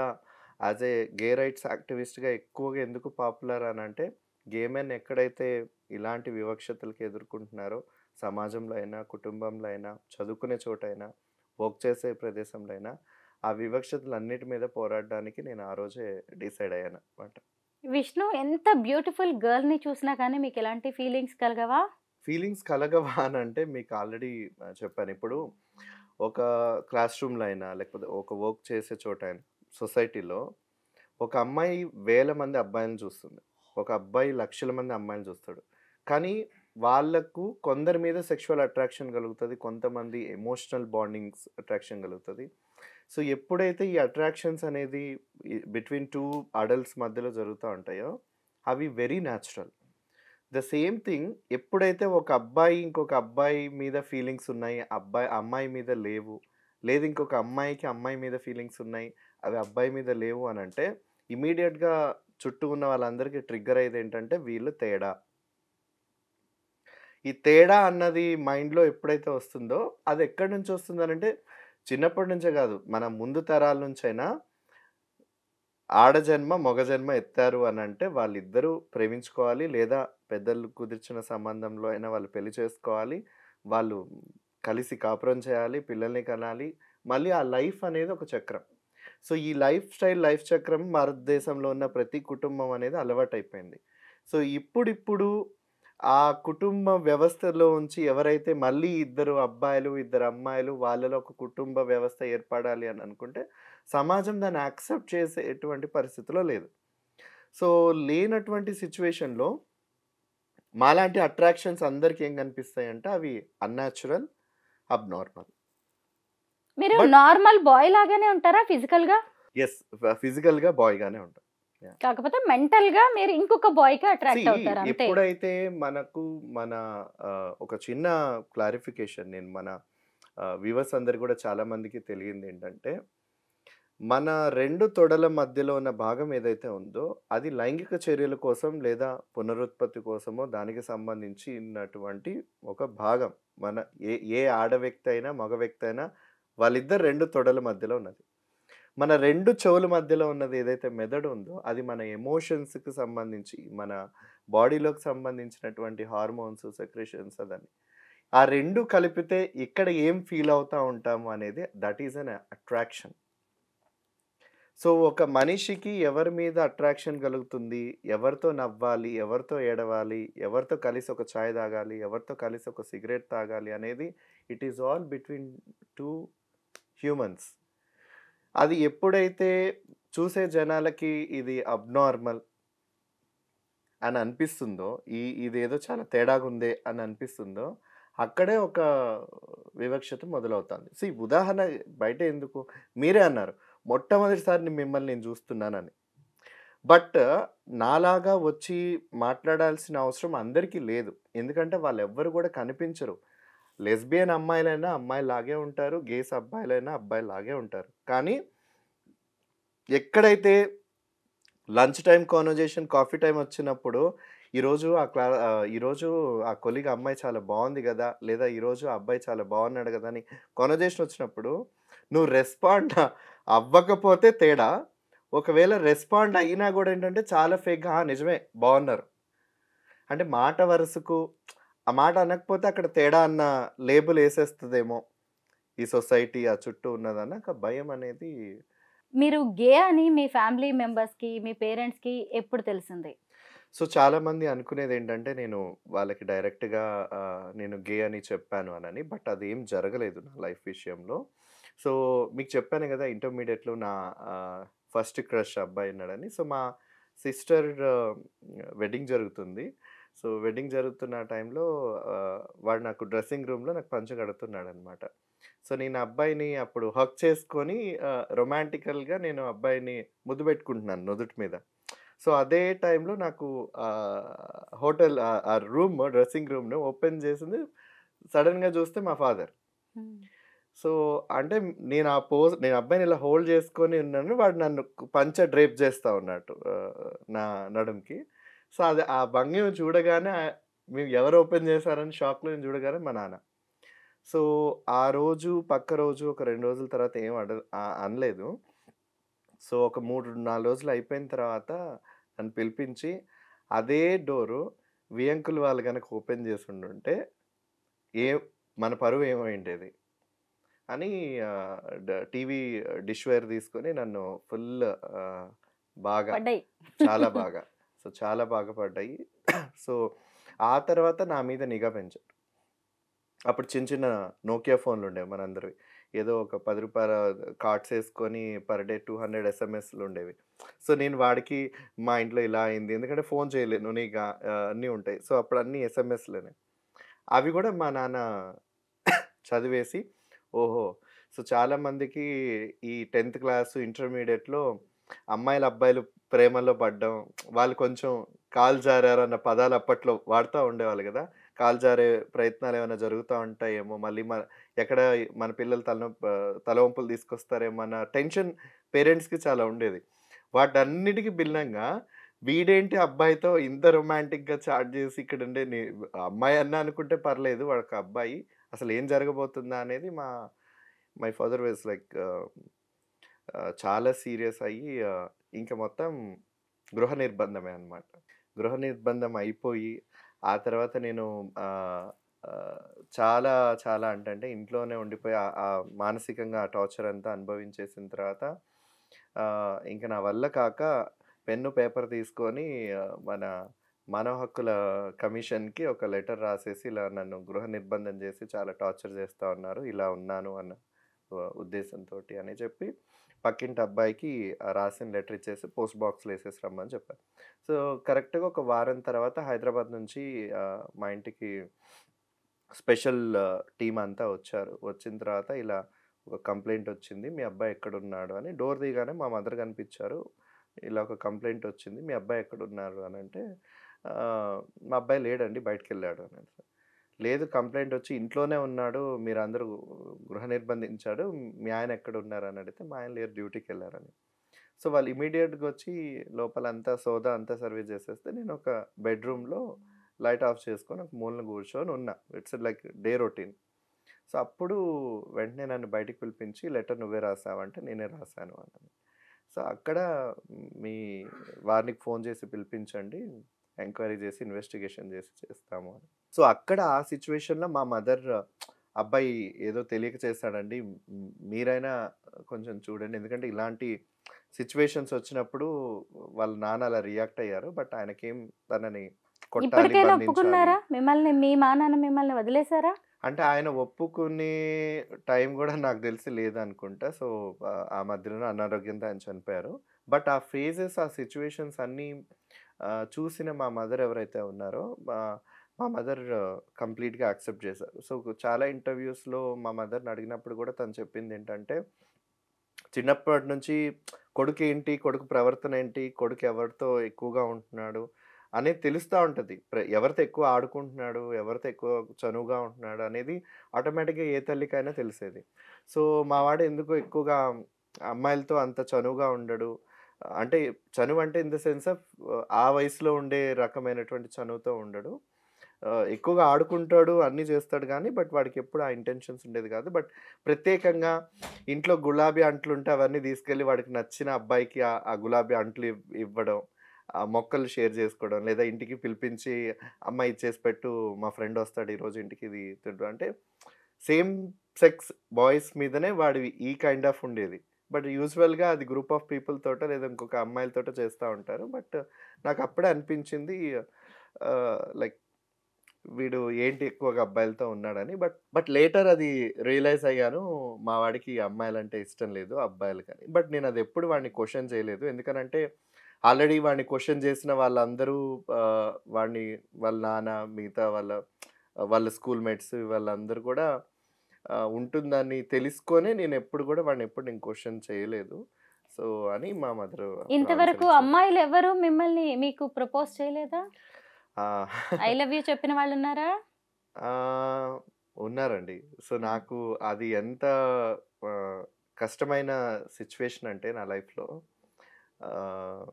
as a gay rights యాక్టివిస్ట్‌గా ఎక్కువగా ఎందుకు పాపులర్ అనంటే, గే మెన్ ఎక్కడైతే ఇలాంటి వివక్షతలకి ఎదుర్కొంటున్నారో సమాజంలో అయినా, కుటుంబంలో అయినా, చదువుకునే చోటైనా, వర్క్ చేసే ప్రదేశంలో అయినా, ఆ వివక్షతలన్నిటి మీద పోరాడడానికి నేను ఆ రోజే డిసైడ్ అయ్యాననమాట. విష్ణు ఎంత బ్యూటిఫుల్ గర్ల్‌ని చూసినా కానీ మీకెలాంటి ఫీలింగ్స్ కలగవా? ఫీలింగ్స్ కలగవా అనంటే మీకు ఆల్రెడీ చెప్పాను. ఇప్పుడు ఒక క్లాస్ రూమ్‌లో అయినా, లేకపోతే ఒక వర్క్ చేసే చోటైనా, సొసైటీలో ఒక అమ్మాయి వేల మంది అబ్బాయిలని చూస్తుంది. ఒక అబ్బాయి లక్షల మంది అమ్మాయిలని చూస్తాడు. కానీ వాళ్ళకు కొందరి మీద సెక్షువల్ అట్రాక్షన్ కలుగుతది. కొంతమంది ఎమోషనల్ బాండింగ్స్ అట్రాక్షన్ కలుగుతది. సో, ఎప్పుడైతే ఈ అట్రాక్షన్స్ అనేది బిట్వీన్ 2 అడల్ట్స్ మధ్యలో జరుగుతా ఉంటాయో, అవి very natural. The same thing ఎప్పుడైతే ఒక అబ్బాయి ఇంకొక అబ్బాయి మీద ఫీలింగ్స్ ఉన్నాయి. అమ్మాయి మీద లేవు. లేదు ఇంకొక అమ్మాయికి అమ్మాయి మీద ఫీలింగ్స్ ఉన్నాయి. అవి అబ్బాయి మీద లేవు అనంటే ఇమ్మీడియేట్‌గా చుట్టూ ఉన్న వాళ్ళందరికీ ట్రిగ్గర్ అయ్యేదేంటంటే వీళ్ళు తేడా. ఈ తేడా అన్నది మైండ్‌లో ఎప్పుడైతే వస్తుందో అది ఎక్కడి నుంచి వస్తుందనంటే చిన్నప్పటి నుంచే కాదు. మన ముందు తరాల నుంచైనా ఆడ జన్మ, మగ జన్మ ఎత్తారు అనంటే వాళ్ళిద్దరూ ప్రేమించుకోవాలి. లేదా పెద్దలు కుదిర్చిన సంబంధంలో అయినా వాళ్ళు పెళ్లి చేసుకోవాలి. వాళ్ళు కలిసి కాపురం చేయాలి. పిల్లల్ని కనాలి. మళ్ళీ ఆ లైఫ్ అనేది ఒక చక్రం. సో, ఈ లైఫ్ చక్రం భారతదేశంలో ఉన్న ప్రతి కుటుంబం అనేది అలవాటైపోయింది. సో, ఇప్పుడిప్పుడు ఆ కుటుంబ వ్యవస్థలో ఉంచి ఎవరైతే మళ్ళీ ఇద్దరు అబ్బాయిలు, ఇద్దరు అమ్మాయిలు వాళ్ళలో ఒక కుటుంబ వ్యవస్థ ఏర్పడాలి అని అనుకుంటే సమాజం దాన్ని యాక్సెప్ట్ చేసేటువంటి పరిస్థితిలో లేదు. సో, లేనటువంటి సిట్యుయేషన్‌లో మాలాంటి అట్రాక్షన్స్ అందరికి ఏం కనిపిస్తాయంటే అవి అన్‌న్యాచురల్, అబ్‌నార్మల్. మీరు బట్ నార్మల్ బాయ్ లాగానే ఉంటారా ఫిజికల్‌గా? యెస్. ఫిజికల్‌గా బాయ్‌గానే ఉంటా. యాహ్! కాకపోతే మెంటల్‌గా మీరు ఇంకొక బాయ్‌కి సీ అట్రాక్ట్ అవుతారు అంతే. ఎప్పుడైతే మనకు మన ఒక చిన్న క్లారిఫికేషన్ నేను మన వ్యూవర్స్ అందరికి కూడా చాలా మందికి తెలియందేంటంటే, మన 2 తొడల మధ్యలో ఉన్న భాగం ఏదైతే ఉందో, అది లైంగిక చర్యల కోసం లేదా పునరుత్పత్తి కోసమో దానికి సంబంధించినటువంటి ఒక భాగం. మన ఏ ఆడ వ్యక్తి అయినా, మగ వ్యక్తి అయినా వాళ్ళిద్దరు 2 తొడల మధ్యలో ఉన్నది. మన 2 చెవుల మధ్యలో ఉన్నది ఏదైతే మెదడు ఉందో, అది మన ఎమోషన్స్‌కి సంబంధించి, మన బాడీలోకి సంబంధించినటువంటి హార్మోన్స్, సెక్రెషన్స్ అదని. ఆ 2 కలిపితే ఇక్కడ ఏం ఫీల్ అవుతా ఉంటాము అనేది that is an attraction. So, ఒక మనిషికి ఎవరి మీద అట్రాక్షన్ కలుగుతుంది, ఎవరితో నవ్వాలి, ఎవరితో ఏడవాలి, ఎవరితో కలిసి ఒక చాయ్ తాగాలి, ఎవరితో కలిసి ఒక సిగరెట్ తాగాలి అనేది it is all between 2 humans. అది ఎప్పుడైతే చూసే జనాలకి ఇది అబ్నార్మల్ అని అనిపిస్తుందో, ఇదేదో చాలా తేడాగుందే అని అనిపిస్తుందో, అక్కడే ఒక వివక్షత మొదలవుతుంది. ఉదాహరణ బయట ఎందుకు? మీరే అన్నారు, మొట్టమొదటిసారి మిమ్మల్ని నేను చూస్తున్నానని. బట్ నాలాగా వచ్చి మాట్లాడాల్సిన అవసరం అందరికీ లేదు. ఎందుకంటే వాళ్ళెవ్వరు కూడా కనిపించరు. లెస్బియన్ అమ్మాయిలైనా అమ్మాయిలాగే ఉంటారు. గేస్ అబ్బాయిలైనా అబ్బాయిలాగే ఉంటారు. కానీ ఎక్కడైతే lunch time conversation, coffee time వచ్చినప్పుడు ఈరోజు ఆ కొలీగ్ అమ్మాయి చాలా బాగుంది కదా, లేదా ఈరోజు ఆ అబ్బాయి చాలా బాగున్నాడు కదా అని కాన్వర్జేషన్ వచ్చినప్పుడు నువ్వు రెస్పాండ్ అవ్వకపోతే తేడా, ఒకవేళ రెస్పాండ్ అయినా కూడా ఏంటంటే చాలా ఫేక్గా నిజమే బాగున్నారు అంటే మాట వరుసకు ఆ మాట అనకపోతే అక్కడ తేడా అన్న లేబుల్ వేసేస్తుందేమో ఈ సొసైటీ, ఆ చుట్టూ ఉన్నదన్న ఒక భయం అనేది. మీరు గే అని మీ ఫ్యామిలీ మెంబర్స్కి, మీ పేరెంట్స్కి ఎప్పుడు తెలిసింది? సో చాలామంది అనుకునేది ఏంటంటే నేను వాళ్ళకి డైరెక్ట్గా నేను గే అని చెప్పాను అనని. బట్ అదేం జరగలేదు నా లైఫ్ విషయంలో. సో మీకు చెప్పాను కదా ఇంటర్మీడియట్లో నా ఫస్ట్ క్రష్ అబ్బాయి ఉన్నాడని. సో మా సిస్టర్ వెడ్డింగ్ జరుగుతుంది. సో వెడ్డింగ్ జరుగుతున్న టైంలో వాడు నాకు డ్రెస్సింగ్ రూమ్లో నాకు పంచ కడుతున్నాడు అనమాట. సో నేను అబ్బాయిని అప్పుడు హక్ చేసుకొని రొమాంటికల్గా నేను అబ్బాయిని ముద్దు పెట్టుకుంటున్నాను నుదుటి మీద. సో అదే టైంలో నాకు హోటల్ ఆ రూమ్ డ్రెస్సింగ్ రూమ్ను ఓపెన్ చేసింది సడన్గా చూస్తే మా ఫాదర్. సో అంటే నేను అబ్బాయిని ఇలా హోల్డ్ చేసుకొని ఉన్నాను, వాడు నన్ను పంచ డ్రేప్ చేస్తా ఉన్నట్టు నా నడుంకి. సో అది ఆ భంగిమ చూడగానే మేము ఎవరు ఓపెన్ చేశారని షాక్లో నేను చూడగానే మా నాన్న. సో ఆ రోజు పక్క రోజు ఒక 2 రోజుల తర్వాత ఏం అనలేదు. సో ఒక 3-4 రోజులు అయిపోయిన తర్వాత నన్ను పిలిపించి అదే డోరు వియంకులు వాళ్ళు కనుక ఓపెన్ చేసి ఉండుంటే మన పరువు ఏమైండేది అని టీవీ డిష్ వేర్ తీసుకొని నన్ను ఫుల్ బాగా చాలా బాగా చాలా బాగా పడ్డాయి. సో ఆ తర్వాత నా మీద నిఘా పెంచారు. అప్పుడు చిన్న చిన్న నోకియా ఫోన్లు ఉండేవి మనందరివి. ఏదో ఒక రూ. 10 కార్డ్స్ వేసుకొని పర్ డే 200 ఎస్ఎంఎస్లు ఉండేవి. సో నేను వాడికి మా ఇంట్లో ఇలా అయింది, ఎందుకంటే ఫోన్ చేయలేను నీకు అన్నీ ఉంటాయి. సో అప్పుడు అన్నీ ఎస్ఎంఎస్లోనే. అవి కూడా మా నాన్న చదివేసి ఓహో! సో చాలామందికి ఈ 10th క్లాస్ ఇంటర్మీడియట్‌లో అమ్మాయిలు అబ్బాయిలు ప్రేమలో పడ్డం, వాళ్ళు కొంచెం కాలు జారారు అన్న పదాలు అప్పట్లో వాడుతూ ఉండేవాళ్ళు కదా. కాలు జారే ప్రయత్నాలు ఏమైనా జరుగుతూ ఉంటాయేమో, మళ్ళీ ఎక్కడ మన పిల్లలు తలవంపులు తీసుకొస్తారేమో అన్న టెన్షన్ పేరెంట్స్కి చాలా ఉండేది. వాటన్నిటికి భిన్నంగా వీడేంటి అబ్బాయితో ఇంత రొమాంటిక్గా చాట్ చేసి ఇక్కడ ఉండే అమ్మాయి అన్న అనుకుంటే పర్లేదు, వాడికి అబ్బాయి అసలు ఏం జరగబోతుందా అనేది మై ఫాదర్ వాజ్ లైక్ చాలా సీరియస్ అయ్యి ఇంకా మొత్తం గృహ నిర్బంధమే అనమాట. గృహ నిర్బంధం అయిపోయి ఆ తర్వాత నేను చాలా చాలా అంటే ఇంట్లోనే ఉండిపోయి మానసికంగా ఆ టార్చర్ అంతా అనుభవించేసిన తర్వాత ఇంకా నా వల్ల కాక పెన్ను పేపర్ తీసుకొని మన మానవ హక్కుల కమిషన్కి ఒక లెటర్ రాసేసి ఇలా నన్ను గృహ నిర్బంధం చేసి చాలా టార్చర్ చేస్తూ ఉన్నారు, ఇలా ఉన్నాను అన్న ఉద్దేశంతో అని చెప్పి పక్కింటి అబ్బాయికి రాసిన లెటర్ ఇచ్చేసి పోస్ట్ బాక్స్లో వేసేసి రమ్మని చెప్పారు. సో కరెక్ట్గా ఒక వారం తర్వాత హైదరాబాద్ నుంచి మా ఇంటికి స్పెషల్ టీం అంతా వచ్చారు. వచ్చిన తర్వాత ఇలా ఒక కంప్లైంట్ వచ్చింది, మీ అబ్బాయి ఎక్కడున్నాడు అని. డోర్ దిగానే మా మదర్ కనిపించారు. ఇలా ఒక కంప్లైంట్ వచ్చింది, మీ అబ్బాయి ఎక్కడున్నారు అని అంటే మా అబ్బాయి లేడండి బయటికి వెళ్ళాడు అని. లేదు కంప్లైంట్ వచ్చి ఇంట్లోనే ఉన్నాడు, మీరందరూ గృహ నిర్బంధించాడు, మీ ఆయన ఎక్కడ ఉన్నారు అని అడిగితే మా ఆయన లేరు డ్యూటీకి వెళ్ళారని. సో వాళ్ళు ఇమీడియట్గా వచ్చి లోపల అంతా సోదా అంతా సర్వీస్ చేసేస్తే నేను ఒక బెడ్రూమ్లో లైట్ ఆఫ్ చేసుకొని ఒక మూలన కూర్చొని ఉన్నా. It's like day routine. So అప్పుడు వెంటనే నన్ను బయటికి పిలిపించి లెటర్ నువ్వే రాసావంటే నేనే రాశాను అన్నాను. సో అక్కడ మీ వారికి ఫోన్ చేసి పిలిపించండి, ఎంక్వైరీ చేసి ఇన్వెస్టిగేషన్ చేసి చేస్తాము అని. సో, అక్కడ ఆ సిట్యుయేషన్‌లో మా మదర్ అబ్బాయి ఏదో తెలియక చేశాడండి. మీరైనా కొంచెం చూడండి. ఎందుకంటే ఇలాంటి సిట్యుయేషన్స్ వచ్చినప్పుడు వాళ్ళ నాన్న అలా రియాక్ట్ అయ్యారు. బట్ ఆయనకేం తనని కొట్టాలి, ఇప్పటికైనా బంధించాలి. ఒప్పుకున్నారా? మిమ్మల్ని మీ మా నాన్న మిమ్మల్ని వదిలేసారా? అంటే ఆయన ఒప్పుకునే టైం గూడా నాకు తెలిసి లేదనుకుంటా. సో, ఆ మధ్యలోనే అనారోగ్యంతో ఆయన చనిపోయారు. బట్ ఆ ఫేజెస్, ఆ సిట్యుయేషన్స్ అన్నీ చూసిన మా మదర్ ఎవరైతే ఉన్నారో మా మదర్ కంప్లీట్‌గా యాక్సెప్ట్ చేశారు. సో, చాలా ఇంటర్‌వ్యూస్‌లో మా మదర్‌ని అడిగినప్పుడు కూడా తను చెప్పిందేంటంటే, చిన్నప్పటి నుంచి కొడుకేంటి, కొడుకు ప్రవర్తన ఏంటి, కొడుకు ఎవరితో ఎక్కువగా ఉంటున్నాడు అనేది తెలుస్తా ఉంటది. ఎవరితో ఎక్కువ ఆడుకుంటున్నాడు, ఎవరితో ఎక్కువ చనువుగా ఉంటున్నాడు అనేది ఆటోమేటిక్‌గా ఏ తల్లికైనా తెలిసేది. సో, మా వాడు ఎందుకో ఎక్కువగా అమ్మాయిలతో అంత చనువుగా ఉండడు. అంటే చనువంటే ఇన్ ద సెన్స్ ఆఫ్ ఆ వయసులో ఉండే రకమైనటువంటి చనువుతో ఉండడు. ఎక్కువగా ఆడుకుంటాడు, అన్నీ చేస్తాడు గానీ, బట్ వాడికెప్పుడు ఆ ఇంటెన్షన్స్ ఉండేది కాదు. బట్ ప్రత్యేకంగా ఇంట్లో గులాబీ అంట్లుంటే అవన్నీ తీసుకెళ్ళి వాడికి నచ్చిన అబ్బాయికి ఆ గులాబీ అంట్లు ఇవ్వడం, ఆ మొక్కలు షేర్ చేసుకోవడం, లేదా ఇంటికి పిలిపించి అమ్మ ఇది చేసి పెట్టు, మా ఫ్రెండ్ వస్తాడు ఈరోజు ఇంటికి ఇది తింటు అంటే సేమ్ సెక్స్ బాయ్స్ మీదనే వాడివి ఈ కైండ్ ఆఫ్ ఉండేది. బట్ యూజువల్‌గా అది గ్రూప్ ఆఫ్ పీపుల్ తోటో లేదా ఇంకొక అమ్మాయిలతోటో చేస్తా ఉంటారు. బట్ నాకప్పుడే అనిపించింది లైక్ వీడు ఏంటి ఎక్కువగా అబ్బాయిలతో ఉన్నాడని. బట్ లేటర్ అది రియలైజ్ అయ్యాను. మా వాడికి అమ్మాయిలంటే ఇష్టం లేదు అబ్బాయిలకని. బట్ నేనదెప్పుడు వాడిని క్వెషన్ చేయలేదు. ఎందుకనంటే ఆల్రెడీ వాడిని క్వెషన్ చేసిన వాళ్ళందరూ వాడిని వాళ్ళ నాన్న, మిగతా వాళ్ళ స్కూల్ మేట్స్ వాళ్ళందరూ కూడా ఉంటుందని తెలుసుకొనే నేనెప్పుడు కూడా వాడినెప్పుడు నేను క్వెషన్ చేయలేదు. సో, అని మా మదరు అప్పుడు ఆన్సర్ ఇంతవరకు ఇచ్చారు. అమ్మాయిలెవ్వరు మిమ్మల్ని మీకు ప్రపోజ్ చేయలేదా? ఆ! ఐ లవ్ యూ చెప్పిన వాళ్ళున్నారా? ఆహ్, ఉన్నారండి. సో, హ్మ్. నాకు అది ఎంత ఆహ్, కష్టమైన సిట్యుయేషన్ అంటే నా లైఫ్‌లో ఆహ్,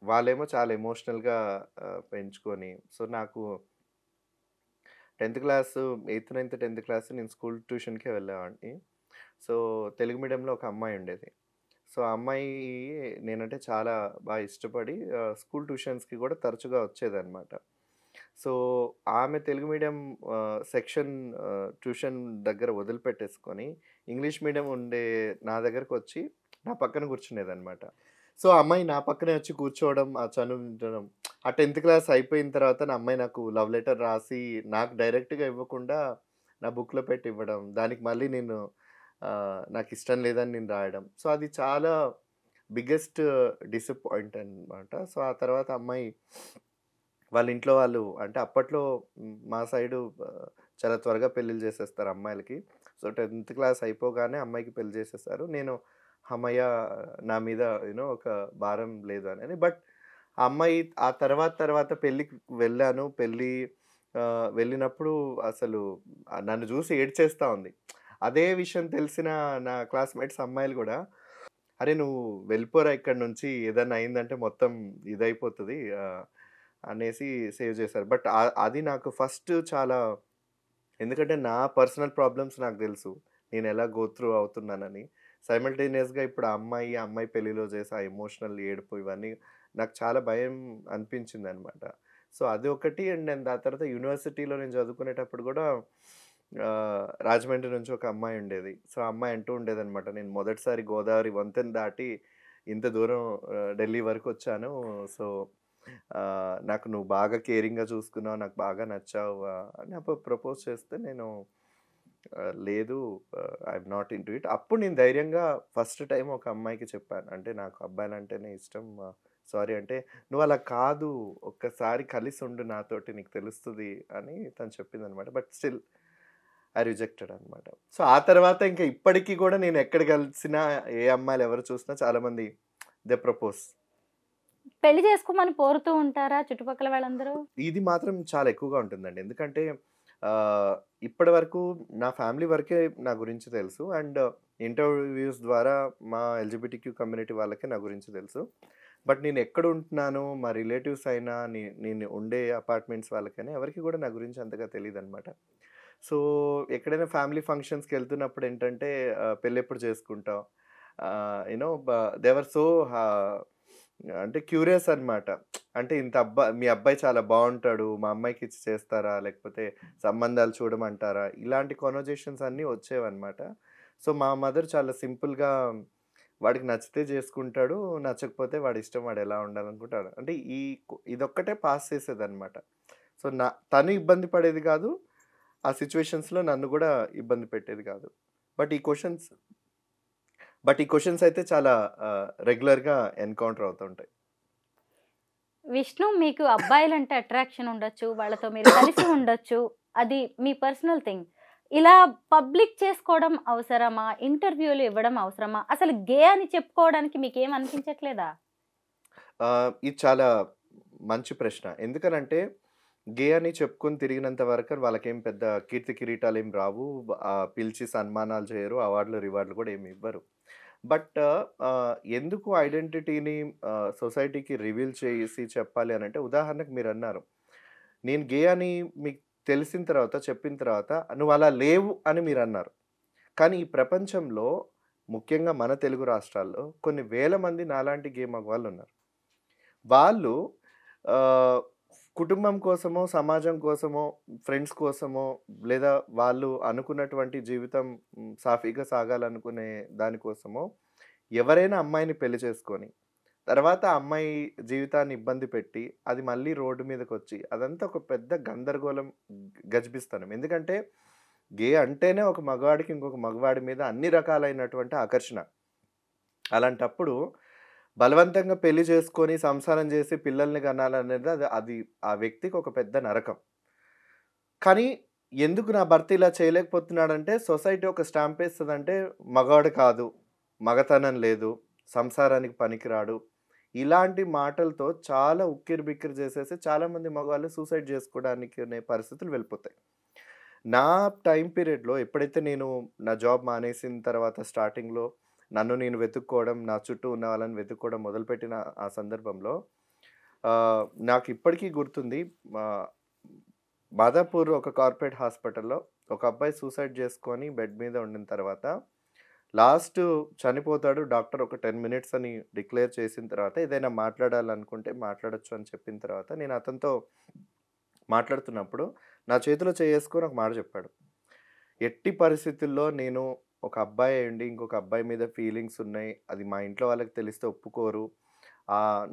వాళ్ళేమో చాలా ఎమోషనల్‌గా పెంచుకొని సో, నాకు 10థ్ క్లాసు, 8, 9, 10థ్ క్లాస్ నేను స్కూల్ ట్యూషన్‌కే వెళ్ళేవాడిని. సో, తెలుగు మీడియంలో ఒక అమ్మాయి ఉండేది. సో, ఆ అమ్మాయి నేనంటే చాలా ఇష్టపడి స్కూల్ ట్యూషన్స్‌కి కూడా తరచుగా వచ్చేదనమాట. సో, ఆమె తెలుగు మీడియం సెక్షన్ ట్యూషన్ దగ్గర వదిలిపెట్టేసుకొని, ఇంగ్లీష్ మీడియం ఉండే నా దగ్గరకొచ్చి నా పక్కన కూర్చునేదనమాట. సో, ఆ అమ్మాయి నా పక్కనే వచ్చి కూర్చోవడం, ఆ చనువించడం. ఆ 10థ్ క్లాస్ అయిపోయిన తర్వాత నా అమ్మాయి నాకు లవ్ లెటర్ రాసి, నాకు డైరెక్ట్‌గా ఇవ్వకుండా నా బుక్‌లో పెట్టి ఇవ్వడం. దానికి మళ్ళీ నేను నాకిష్టం లేదని నేను రాయడం. సో, అది చాలా బిగ్గెస్ట్ డిసప్పాయింట్ అనమాట. సో, ఆ తర్వాత అమ్మాయి వాళ్ళ ఇంట్లో వాళ్ళు అంటే అప్పట్లో మా సైడు చాలా త్వరగా పెళ్ళిళ్ళు చేసేస్తారు అమ్మాయిలకి. సో, 10థ్ క్లాస్ అయిపోగానే అమ్మాయికి పెళ్లి చేసేసారు. నేను హమ్మయ్య! నా మీద ఒక భారం లేదు అని. బట్ ఆ అమ్మాయి ఆ తర్వాత పెళ్ళికి వెళ్ళాను. వెళ్ళినప్పుడు అసలు నన్ను చూసి ఏడ్చేస్తా ఉంది. అదే విషయం తెలిసిన నా క్లాస్‌మేట్స్ అమ్మాయిలు గూడా, "అరే! నువ్వు వెళ్ళిపోరా ఇక్కడి నుంచి. ఏదన్నా అయిందంటే మొత్తం ఇదైపోతది." అనేసి సేవ్ చేశారు. బట్ అది నాకు ఫస్ట్ చాలా ఎందుకంటే నా పర్సనల్ ప్రాబ్లమ్స్ నాకు తెలుసు. నేనెలా గో త్రూ అవుతున్నానని. సైమల్టేనియస్‌గా ఇప్పుడు ఆ అమ్మాయి పెళ్లిలో చేసే ఆ ఎమోషనల్ ఏడుపు ఇవన్నీ నాకు చాలా భయం అనిపించిందనమాట. సో, అది ఒకటి అండ్ నేను దాని తర్వాత యూనివర్సిటీలో నేను చదువుకునేటప్పుడు గూడా రాజమండ్రి నుంచి ఒక అమ్మాయి ఉండేది. సో, ఆ అమ్మాయి అంటూ ఉండేదనమాట. నేను మొదటిసారి గోదావరి వంతెన దాటి ఇంత దూరం ఢిల్లీ వరకొచ్చాను. సో, నాకు నువ్వు బాగా కేరింగ్‌గా చూసుకున్నావు. నాకు బాగా నచ్చావు అని అప్పుడు ప్రపోజ్ చేస్తే నేను లేదు ఐయామ్ నాట్ ఇంటూ ఇట్. అప్పుడు నేను ధైర్యంగా ఫస్ట్ టైమ్ ఒక అమ్మాయికి చెప్పాను. అంటే నాకు అబ్బాయిలంటేనే ఇష్టం. సారీ అంటే, "నువ్వు అలా కాదు. ఒక్కసారి కలిసుండు నాతోటి నీకు తెలుస్తది" అని తను చెప్పిందనమాట. బట్ స్టిల్ ఐ రిజెక్టెడ్ అనమాట. సో, ఆ తర్వాత ఇంకా ఇప్పటికి కూడా నేను ఎక్కడ కలిసినా ఏ అమ్మాయిలు ఎవరు చూసినా చాలామంది దే ప్రపోజ్. పెళ్లి చేసుకోమని కోరుతూ ఉంటారా చుట్టుపక్కల వాళ్ళందరూ? ఇది మాత్రం చాలా ఎక్కువగా ఉంటుందండి. ఎందుకంటే ఆహ్, ఇప్పటివరకు నా ఫ్యామిలీ వరకే నా గురించి తెలుసు. అండ్ ఇంటర్‌వ్యూస్ ద్వారా మా ఎల్‌జిబిటిక్యూ కమ్యూనిటీ వాళ్ళకే నా గురించి తెలుసు. బట్ నేను ఎక్కడ ఉంటున్నానో మా రిలేటివ్స్ అయినా నేను ఉండే అపార్ట్మెంట్స్ వాళ్ళకైనా ఎవరికీ కూడా నా గురించి అంతగా తెలీదనమాట. సో, ఎక్కడైనా ఫ్యామిలీ ఫంక్షన్స్‌కెళ్తున్నప్పుడు ఏంటంటే పెళ్ళెప్పుడు చేసుకుంటావు? You know they were so అంటే క్యూరియస్ అనమాట. అంటే మీ అబ్బాయి చాలా బావుంటాడు. మా అమ్మాయికి ఇచ్చి చేస్తారా? లేకపోతే సంబంధాలు చూడమంటారా? ఇలాంటి కన్వర్జేషన్స్ అన్నీ వచ్చేవన్నమాట. సో, మా మదర్ చాలా సింపుల్‌గా వాడికి నచ్చితే చేసుకుంటాడు. నచ్చకపోతే వాడి ఇష్టం వాడెలా ఉండాలనుకుంటాడు. అంటే ఇదొక్కటే పాస్ చేసేదన్నమాట. సో, తను ఇబ్బంది పడేది కాదు. ఆ సిట్యుయేషన్స్‌లో నన్ను గూడా ఇబ్బంది పెట్టేది కాదు. బట్ ఈ క్వెషన్స్ బట్ ఈ క్వెషన్స్ అయితే చాలా రెగ్యులర్‌గా ఎన్‌కౌంటర్ అవుతుంటాయి. విష్ణు, మీకు అబ్బాయిలంటే అట్రాక్షన్ ఉండొచ్చు, వాళ్ళతో మీరు కలిసి ఉండొచ్చు. అది మీ పర్సనల్ థింగ్. ఇలా పబ్లిక్ చేసుకోవడం అవసరమా? ఇంటర్వ్యూలు ఇవ్వడం అవసరమా? అసలు గే అని చెప్పుకోవడానికి మీకేం అనిపించట్లేదా? ఇది చాలా మంచి ప్రశ్న. ఎందుకనంటే గే అని చెప్పుకొని తిరిగినంత వరకు వాళ్ళకేం పెద్ద కీర్తి కిరీటాలేం రావు. పిలిచి సన్మానాలు చేయరు. అవార్డులు, రివార్డులు కూడా ఏమి ఇవ్వరు. బట్ ఎందుకు ఐడెంటిటీని సొసైటీకి రివీల్ చేసి చెప్పాలి అనంటే, ఉదాహరణకు మీరన్నారు. నేను గే అని మీకు తెలిసిన తర్వాత, చెప్పిన తర్వాత నువ్వలా లేవు అని మీరన్నారు. కానీ ఈ ప్రపంచంలో ముఖ్యంగా మన తెలుగు రాష్ట్రాల్లో కొన్ని వేల మంది నాలాంటి గే మగవాళ్ళున్నారు. వాళ్ళు ఆహ్, కుటుంబం కోసమో, సమాజం కోసమో, ఫ్రెండ్స్ కోసమో, లేదా వాళ్ళు అనుకున్నటువంటి జీవితం సాఫీగా సాగాలనుకునే దానికోసమో ఎవరైనా అమ్మాయిని పెళ్లి చేసుకొని, తర్వాత ఆ అమ్మాయి జీవితాన్ని ఇబ్బంది పెట్టి, అది మళ్ళీ రోడ్డు మీదకొచ్చి, అదంతా ఒక పెద్ద గందరగోళం, గజిబిస్తానం. ఎందుకంటే, గే అంటేనే ఒక మగవాడికి ఇంకొక మగవాడి మీద అన్ని రకాలైనటువంటి ఆకర్షణ. అలాంటప్పుడు బలవంతంగా పెళ్లి చేసుకొని, సంసారం చేసి, పిల్లల్ని కనాలనేది అది అది ఆ వ్యక్తికి ఒక పెద్ద నరకం. కానీ ఎందుకు నా భర్త ఇలా చేయలేకపోతున్నాడంటే, సొసైటీ ఒక స్టాంపేస్తదంటే, మగాడు కాదు, మగతనం లేదు, సంసారానికి పనికిరాడు. ఇలాంటి మాటలతో చాలా ఉక్కిరిబిక్కిరి చేసేసి చాలామంది మగవాళ్ళు సూసైడ్ చేసుకోవడానికి అనే పరిస్థితులు వెళ్ళిపోతాయి. నా టైమ్ పీరియడ్‌లో ఎప్పుడైతే నేను నా జాబ్ మానేసిన తర్వాత స్టార్టింగ్‌లో నన్ను నేను వెతుక్కోవడం, నా చుట్టూ ఉన్న వాళ్ళని వెతుక్కోవడం మొదలుపెట్టిన ఆ సందర్భంలో నాకు ఇప్పటికీ గుర్తుంది. ఆహ్, మాదాపూర్ ఒక కార్పొరేట్ హాస్పిటల్‌లో ఒక అబ్బాయి సూసైడ్ చేసుకొని బెడ్ మీద ఉండిన తర్వాత లాస్ట్ చనిపోతాడు. డాక్టర్ ఒక 10 మినిట్స్ అని డిక్లేర్ చేసిన తర్వాత ఏదైనా మాట్లాడాలనుకుంటే మాట్లాడొచ్చు అని చెప్పిన తర్వాత నేను అతనితో మాట్లాడుతున్నప్పుడు నా చేతిలో చేసుకొని ఒక మాట చెప్పాడు. ఎట్టి పరిస్థితుల్లో నేను ఒక అబ్బాయి అయ్యుండి ఇంకొక అబ్బాయి మీద ఫీలింగ్స్ ఉన్నాయి. అది మా ఇంట్లో వాళ్ళకి తెలిస్తే ఒప్పుకోరు.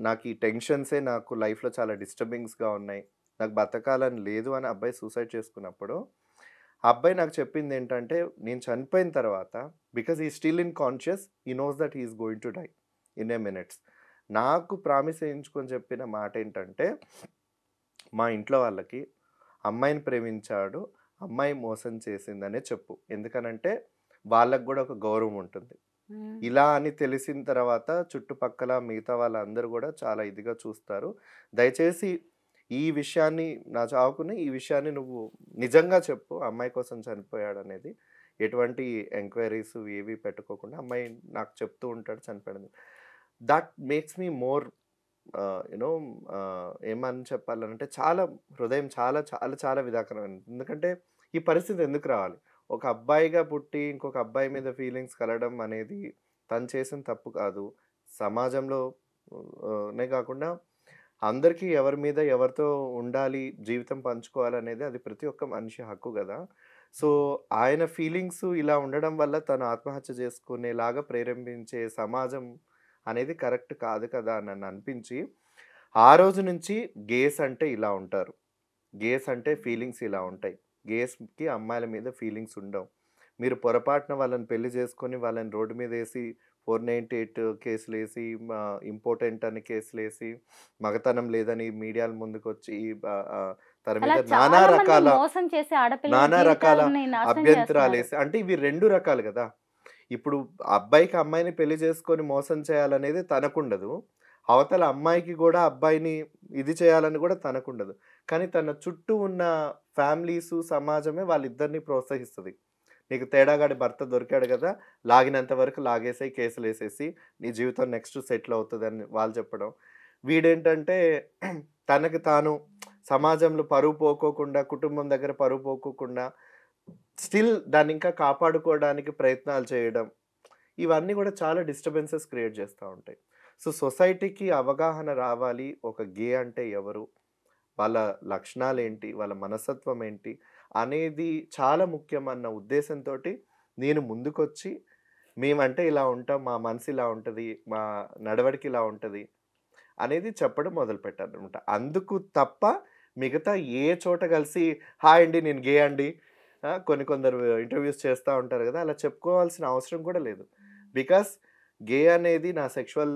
నాకు ఈ టెన్షన్సే నాకు లైఫ్‌లో చాలా డిస్టర్బింగ్స్‌గా ఉన్నాయి. నాకు బతకాలని లేదు అని అబ్బాయి సూసైడ్ చేసుకున్నప్పుడు, ఆ అబ్బాయి నాకు చెప్పిందేంటంటే, నేను చనిపోయిన తర్వాత because he is still in conscious, he knows that he is going to die in a minutes. నాకు ప్రామిస్ చేయించుకొని చెప్పిన మాటేంటంటే, మా ఇంట్లో వాళ్ళకి అమ్మాయిని ప్రేమించాడు, అమ్మాయి మోసం చేసిందనే చెప్పు. ఎందుకనంటే వాళ్ళకి గూడా ఒక గౌరవం ఉంటుంది. ఇలా అని తెలిసిన తర్వాత చుట్టుపక్కల మిగతా వాళ్ళందరూ గూడా చాలా ఇదిగా చూస్తారు. దయచేసి ఈ విషయాన్ని ఈ విషయాన్ని నువ్వు నిజంగా చెప్పు. అమ్మాయి కోసం చనిపోయాడనేది. ఎటువంటి ఎంక్వైరీస్ ఏవి పెట్టుకోకుండా అమ్మాయి నాకు చెప్తూ ఉంటాడు చనిపోయాడని. That makes me more you know ఏమని చెప్పాలనంటే చాలా హృదయం చాలా చాలా చాలా విదాకరమైనది. ఎందుకంటే ఈ పరిస్థితి ఎందుకు రావాలి? ఒక అబ్బాయిగా పుట్టి ఇంకొక అబ్బాయి మీద ఫీలింగ్స్ కలగడం అనేది తను చేసిన తప్పు కాదు. సమాజంలో నే కాకుండా అందరికీ ఎవరి మీద ఎవరితో ఉండాలి, జీవితం పంచుకోవాలనేది అది ప్రతి ఒక్క మనిషి హక్కు గదా! సో, ఆయన ఫీలింగ్స్ ఇలా ఉండడం వల్ల తను ఆత్మహత్య చేసుకునేలాగా ప్రేరేపించే సమాజం అనేది కరెక్ట్ కాదు కదా! అని నన్ననిపించి, ఆ రోజు నుంచి గేస్ అంటే ఇలా ఉంటారు. గేస్ అంటే ఫీలింగ్స్ ఇలా ఉంటాయి. గేస్‌కి అమ్మాయిల మీద ఫీలింగ్స్ ఉండవు. మీరు పొరపాటున వాళ్ళని పెళ్లి చేసుకొని వాళ్ళని రోడ్డు మీదేసి 498 కేసులేసి, ఇంపార్టెంట్ అని కేసులేసి, మగతనం లేదని మీడియాల ముందుకొచ్చి తన అలా మీద చాలా మంది మోసం చేసి ఆడపిల్లల నానా రకాల జీవితాలని నాశనం చేస్తున్నారు. అభ్యంతరాలేసి అంటే ఇవి 2 రకాలు గదా! ఇప్పుడు అబ్బాయికి అమ్మాయిని పెళ్లి చేసుకొని మోసం చేయాలనేది తనకుండదు. అవతల అమ్మాయికి గూడా అబ్బాయిని ఇది చేయాలని గూడా తనకుండదు. కానీ తన చుట్టూ ఉన్న ఫ్యామిలీసు, సమాజమే వాళ్ళిద్దరిని ప్రోత్సహిస్తది. నీకు తేడాగాడి భర్త దొరికాడు గదా! లాగినంత వరకు లాగేసేయి, కేసులేసేసి నీ జీవితం నెక్స్ట్ సెటిల్ అవుతదని వాళ్ళు చెప్పడం. వీడేంటంటే తనకి తాను సమాజంలో పరువు పోకోకుండా, కుటుంబం దగ్గర పరువు పోకోకుండా స్టిల్ దాన్నింకా కాపాడుకోవడానికి ప్రయత్నాలు చేయడం. ఇవన్నీ గూడా చాలా డిస్టర్బెన్సెస్ క్రియేట్ చేస్తా ఉంటాయి. సో సొసైటీకి అవగాహన రావాలి, ఒక గే అంటే ఎవరు, వాళ్ళ లక్షణాలేంటి, వాళ్ళ మనస్తత్వం ఏంటి అనేది చాలా ముఖ్యమన్న ఉద్దేశంతోటి నేను ముందుకొచ్చి, మేమంటే ఇలా ఉంటాం, మా మనసు ఇలా ఉంటది, మా నడవడిక ఇలా ఉంటది అనేది చెప్పడం మొదలుపెట్టాననమాట. అందుకు తప్ప మిగతా ఏ చోట కలిసి హాయ్ అండి నేను గే అండి, కొందరు ఇంటర్వ్యూస్ చేస్తా ఉంటారు కదా! అలా చెప్పుకోవాల్సిన అవసరం కూడా లేదు. బికాస్ గే అనేది నా సెక్షువల్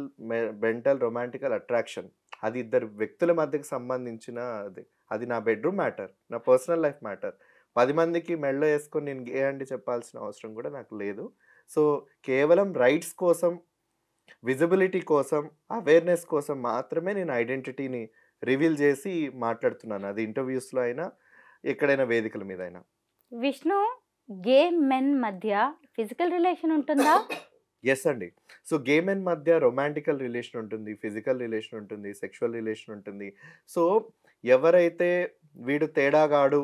మెంటల్ రొమాంటికల్ అట్రాక్షన్. అది ఇద్దరు వ్యక్తుల మధ్యకి సంబంధించిన అది. అది నా బెడ్‌రూమ్ మ్యాటర్. నా పర్సనల్ లైఫ్ మ్యాటర్. 10 మందికి మెడలో యేసుకొని నేను గే అండి చెప్పాల్సిన అవసరం కూడా నాకు లేదు. సో, కేవలం రైట్స్ కోసం, విజిబిలిటీ కోసం, అవేర్‌నెస్ కోసం మాత్రమే నేను ఐడెంటిటీని రివీల్ చేసి మాట్లాడుతున్నాను. అది ఇంటర్వ్యూస్‌లో అయినా, ఎక్కడైనా వేదికల మీద అయినా. విష్ణు, గే మెన్ మధ్య ఫిజికల్ రిలేషన్ ఉంటుందా? యెస్ అండి. సో, గే మెన్ మధ్య రొమాంటికల్ రిలేషన్ ఉంటుంది, ఫిజికల్ రిలేషన్ ఉంటుంది, సెక్షువల్ రిలేషన్ ఉంటుంది. సో, ఎవరైతే వీడు తేడాగాడు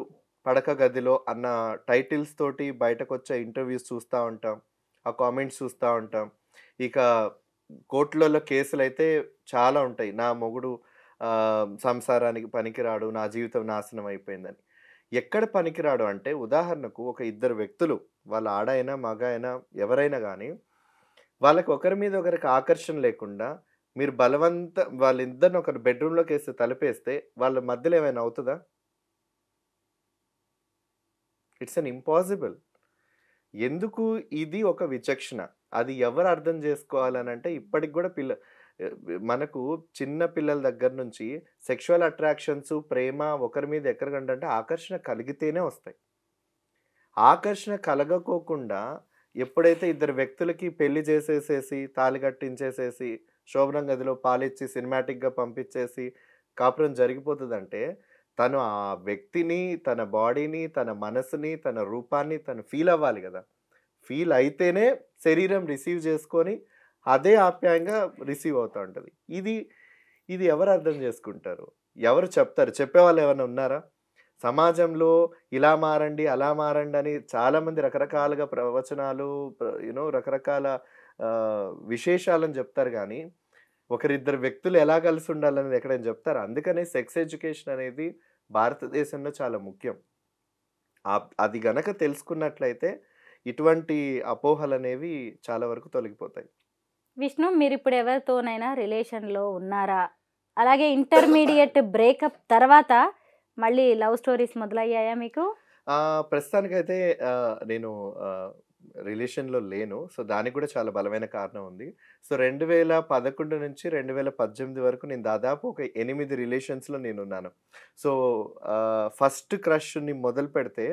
పడక గదిలో అన్న టైటిల్స్ తోటి బయటకొచ్చే ఇంటర్వ్యూస్ చూస్తా ఉంటాం. ఆ కామెంట్స్ చూస్తా ఉంటాం. ఇక కోర్టులలో కేసులైతే చాలా ఉంటాయి. నా మొగుడు సంసారానికి పనికిరాడు, నా జీవితం నాశనం అయిపోయిందని. ఎక్కడ పనికిరాడు అంటే, ఉదాహరణకు ఒక ఇద్దరు వ్యక్తులు, వాళ్ళ ఆడైనా, మగ అయినా, ఎవరైనా గానీ, వాళ్ళకి ఒకరి మీద ఒకరికి ఆకర్షణ లేకుండా మీరు వాళ్ళిద్దరిని ఒకరు బెడ్‌రూమ్‌లోకేసి తలుపేస్తే వాళ్ళ మధ్యలో ఏమైనా అవుతదా? It's an impossible. ఎందుకు ఇది ఒక విచక్షణ. అది ఎవరు అర్థం చేసుకోవాలనంటే, ఇప్పటికి గూడా మనకు చిన్న పిల్లల దగ్గర నుంచి సెక్షువల్ అట్రాక్షన్స్, ప్రేమ ఒకరి మీద ఎక్కడికంటే ఆకర్షణ కలిగితేనే వస్తాయి. ఆకర్షణ కలగకోకుండా ఎప్పుడైతే ఇద్దరు వ్యక్తులకి పెళ్లి చేసేసేసి, తాళి కట్టించేసేసి, శోభనం గదిలో పాలిచ్చి, సినిమాటిక్‌గా పంపించేసి కాపురం జరిగిపోతదంటే, తను ఆ వ్యక్తిని, తన బాడీని, తన మనసుని, తన రూపాన్ని తను ఫీల్ అవ్వాలి గదా! ఫీల్ అయితేనే శరీరం రిసీవ్ చేసుకొని, అదే ఆప్యాయంగా రిసీవ్ అవుతా ఉంటది. ఇది ఎవరు అర్థం చేసుకుంటారు? ఎవరు చెప్తారు? చెప్పేవాళ్ళు ఏమన్నా ఉన్నారా? సమాజంలో ఇలా మారండి, అలా మారండి అని చాలామంది రకరకాలుగా ప్రవచనాలు, రకరకాల విశేషాలను చెప్తారు గానీ, ఒకరిద్దరు వ్యక్తులు ఎలా కలిసి ఉండాలనేది ఎక్కడైనా చెప్తారా? అందుకనే సెక్స్ ఎడ్యుకేషన్ అనేది భారతదేశంలో చాలా ముఖ్యం. అది గనక తెలుసుకున్నట్లయితే ఇటువంటి అపోహలనేవి చాలా వరకు తొలగిపోతాయి. విష్ణు, మీరిప్పుడు ఎవరితోనైనా రిలేషన్‌లో ఉన్నారా? అలాగే ఇంటర్మీడియేట్ బ్రేకప్ తర్వాత మళ్ళీ లవ్ స్టోరీస్ మొదలయ్యాయా మీకు? ప్రస్తుతానికైతే నేను రిలేషన్‌లో లేను. సో, దానికి కూడా చాలా బలమైన కారణం ఉంది. సో, 2011 నుంచి 2018 వరకు నేను దాదాపు ఒక 8 రిలేషన్స్‌లో నేనున్నాను. సో, ఫస్ట్ క్రష్‌ని మొదలుపెడితే